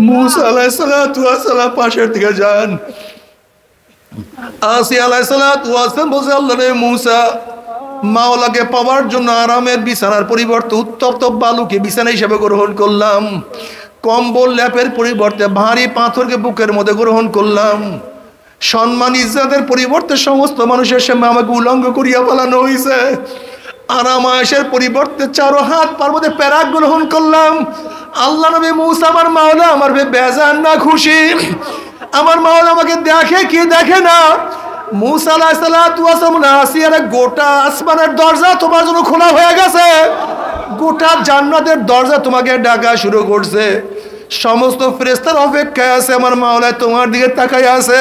মূসা আলাইহিস সালাতু ওয়াস সালাম পাশের দিকে যান। আসিয়া আলাইহিস সালাতু ওয়াস সালাম বলছে, আল্লাহ রে মূসা, মাওলাকে পাওয়ার জন্য আরামের বিছানার পরিবর্তে উত্তপ্ত বালুকে বিছানা হিসেবে গ্রহণ করলাম, কম্বল ল্যাপের পরিবর্তে ভারী পাথরকে বুকের মধ্যে গ্রহণ করলাম, সম্মান ইজ্জতের পরিবর্তে সমস্ত মানুষের সামনে আমাকে উলঙ্গ করিয়া ফেলানো হয়েছে, আরাম আয়েশের পরিবর্তে চারো হাত পার মধ্যে প্যারাক গ্রহণ করলাম। আল্লাহ নবী মূসা, আমার মাওলা আমার বেজান না খুশি, আমার মাওলা আমাকে দেখে কি দেখে না। মূসা আলাইহিস সালাতু ওয়াস সালাম, আসিয়ার গোটা আসমানের দরজা তোমার জন্য খোলা হয়ে গেছে, গোটা জান্নাতের দরজা তোমাকে ডাকা শুরু করছে, সমস্ত ফেরেশতার অপেক্ষায় আছে, আমার মাওলা তোমার দিকে তাকায় আছে।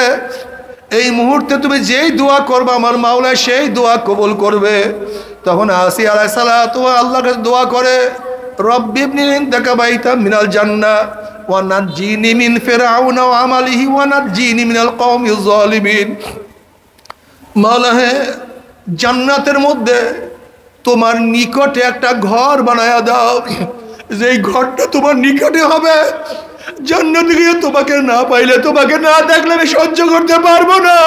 এই মুহূর্তে তুমি যেই দোয়া করবে আমার মাওলা সেই দোয়া কবুল করবে। তখন আসিয়া আলাইহিস সালাতু আল্লাহর কাছে দোয়া করে, রব্বি ইবনি ইনদাকা বাইতাম মিনাল জান্নাহ ওয়া নাজ্জিনি মিন ফিরআউনা ওয়া আমালিহি ওয়া নাজ্জিনি মিনাল কওমিজ জালিমিন। মাওলা হে, জান্নাতের মধ্যে তোমার নিকটে একটা ঘর বানায়া দাও, যেই ঘরটা তোমার নিকটে হবে, জান্নাতে গিয়ে তোমাকে না পাইলে, তোমাকে না দেখলে আমি সহ্য করতে পারবো না।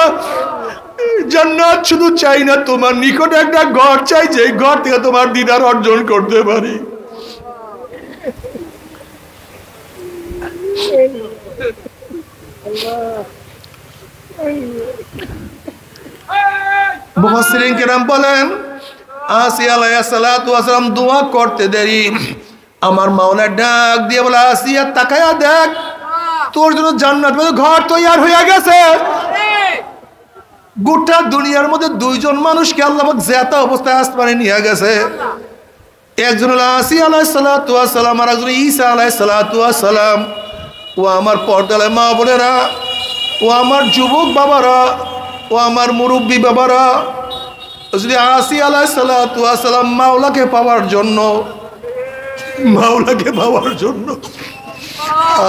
জান্নাত শুধু চাই না, তোমার নিকটে একটা ঘর চাই, যেই ঘর থেকে তোমার দিদার অর্জন করতে পারি। মুফাসসিরিন কেরাম বলেন, আসিয়া আলাইহিস সালাতু ওয়াস সালাম দোয়া করতে দেরি, আমার মাওলা ডাক দিয়ে বলে, আসিয়া তাকায়া দেখ, তোর জন্য জান্নাতের ঘর তৈরি হয়ে গেছে। গোটা দুনিয়ার মধ্যে দুইজন মানুষকে আল্লাহ পাক জেতা অবস্থায় আসমানে নিয়ে গেছে, একজন হলো আসিয়া আলাইহিস সালাতু ওয়াস সালাম, আর একজন ঈসা আলাইহিস সালাতু ওয়াস সালাম। ও আমার পর্দালে মা বোনেরা, ও আমার যুবক বাবারা, ও আমার মুরব্বী বাবারা, যদি আসিয়া আলাইহিস সালাতু ওয়াস সালাম মাওলাকে পাওয়ার জন্য, মাওলাকে পাওয়ার জন্য,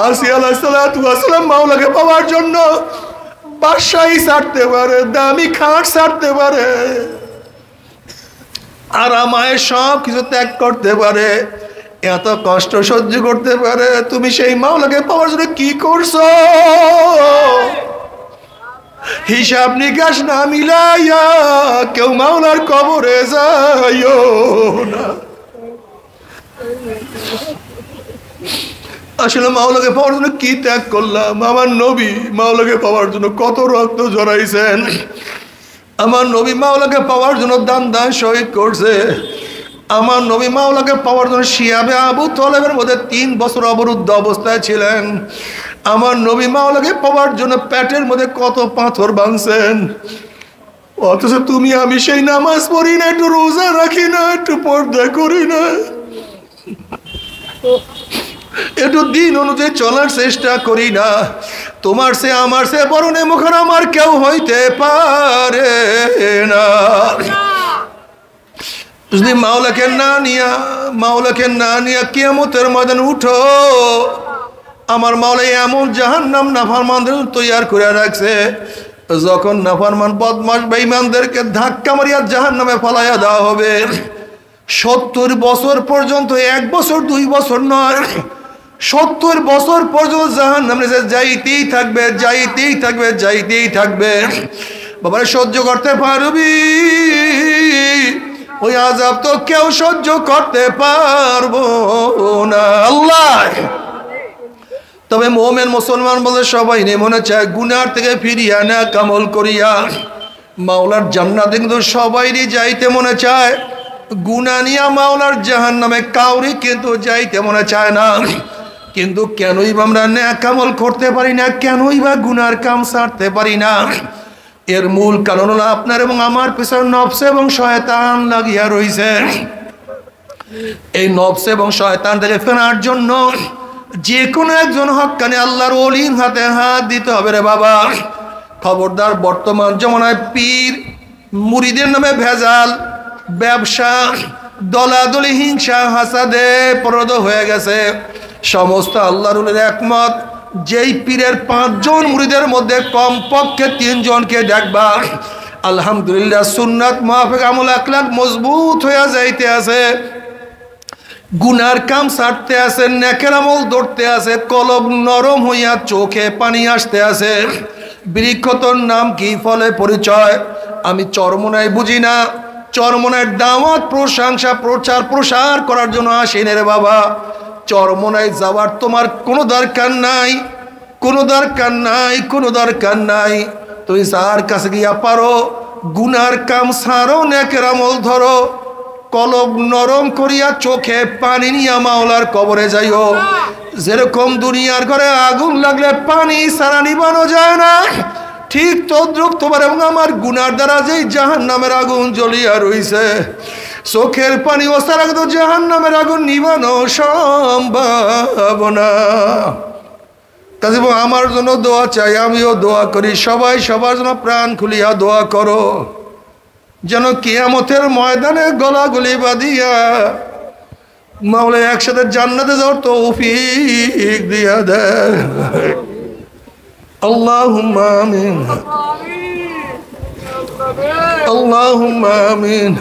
আসিয়া আলাইহিস সালাতু ওয়াস সালাম মাওলাকে পাওয়ার জন্য বাদশাহী ছাড়তে পারে, দামি খাট ছাড়তে পারে, আরামায় সব কিছু ত্যাগ করতে পারে। এত কষ্ট সহ্য করতে পারে, তুমি সেই মাওলাকে পাওয়ার জন্য কি করছো? হিসাব নিকাশ না মিলাইয়া কেউ মাওলার কবরে যাইও না। আসলে মাওলাকে পাওয়ার জন্য কি ত্যাগ করলাম। আমার নবী মাওলাকে পাওয়ার জন্য কত রক্ত ঝরাইছেন। আমার নবী মাওলাকে পাওয়ার জন্য দান দান শহীদ করছে। আমার নবী মাওলাকে পাওয়ার জন্য শিয়াবে আবু তলেবের মধ্যে 3 বছর অবরুদ্ধ অবস্থায় ছিলেন। আমার নবী মাওলাকে পাওয়ার জন্য পেটের মধ্যে কত পাথর ভাঙছেন। অথচ তুমি আমি সেই নামাজ পড়ি না, একটু রোজা রাখি না, একটু পর্দা করি না, একটু দিন অনুযায়ী চলার চেষ্টা করি না। তোমার সে আমার সে বড় নেমুখান আমার কেউ হইতে পারে না। যদি মাওলাকে না নিয়া কিয়ামতের ময়দানে উঠো, আমার মাওলা এমন জাহান্নাম নাফরমানদের তৈয়ার করে রাখছে, যখন নাফরমান বদমাশ বেঈমানদেরকে ধাক্কা মারিয়া জাহান্নামে ফলাইয়া দেওয়া হবে, 70 বছর পর্যন্ত, 1 বছর 2 বছর নয়, 70 বছর পর্যন্ত জাহান্নামে যাইতেই থাকবে, যাইতেই থাকবে, যাইতেই থাকবে। বাবারে সহ্য করতে পারবি? ওই আযাব তো কেউ সহ্য করতে পারবো না আল্লাহ। তবে মুমিন মুসলমান বলে সবাই নেই মনে চায় গুনার থেকে ফিরিয়া না কামল করিয়া মাওলার জান্নাতে কিন্তু সবাইরই যাইতে মনে চায়। গুনাহ নিয়া মাওলার জাহান্নামে কাউরি কিন্তু যাইতে মনে চায় না। কিন্তু কেনই বা আমরা নেক আমল করতে পারি না, কেনই বা গুনার কাম ছাড়তে পারি না? এর মূল কারণ হলো আপনার এবং আমার পিছনে নফস এবং শয়তান লাগিয়া রইছে। এই নফস এবং শয়তান থেকে ফেরার জন্য যে কোনো একজন হক্কানি আল্লাহর ওলির হাতে হাত দিতে হবে রে বাবা। খবরদার, বর্তমান জমানায় পীর মুরিদের নামে ভেজাল, ব্যবসা, দলাদলি, হিংসা, হাসাদে প্রদ হয়ে গেছে। সমস্ত আল্লাহর ওলির একমত, যেই পীরের 5 জন মুরিদের মধ্যে কমপক্ষে 3 জনকে দেখবা আলহামদুলিল্লাহ সুন্নাত মুআফিক আমল আখলাক মজবুত হয়ে যাইতে আছে, গুনার কাম ছাড়তে আছে, নেকের আমল ধরতে আছে, কলব নরম হইয়া চোখে পানি আসতে আছে। বৃক্ষতর নাম কি, ফলে পরিচয়? আমি চরমনায় বুঝি না, চরমনায় দাওয়াত প্রশংসা প্রচার প্রসার করার জন্য আসেন রে বাবা। চরমনায় যাওয়ার তোমার কোনো দরকার নাই, কোনো দরকার নাই, কোনো দরকার নাই। তুমি যার কাছে গিয়া পারো গুনার কাম ছাড়ো, নেকের আমল ধরো, কলব নরম করিয়া চোখে পানি নিয়া মাওলার কবরে যাইও। যেরকম দুনিয়ার ঘরে আগুন লাগলে পানি ছাড়া নিবানো যায় না, ঠিক তদ্রুপ তোমার এবং আমার গুনার দ্বারা যেই জাহান্নামের আগুন জ্বলিয়া রইছে, চোখের পানি ও ছাড়া তো জাহান্নামের আগুন নিবানো সম্ভব না। কাজে আমার জন্য দোয়া চাই, আমিও দোয়া করি, সবাই সবার জন্য প্রাণ খুলিয়া দোয়া করো, যেন কিয়ামতের ময়দানে গলাগলি বাঁধিয়া মাওলা একসাথে জান্নাতে যাওয়ার তৌফিক দিয়া দেয়। আল্লাহুম্মা আমিন, আল্লাহুম্মা আমিন।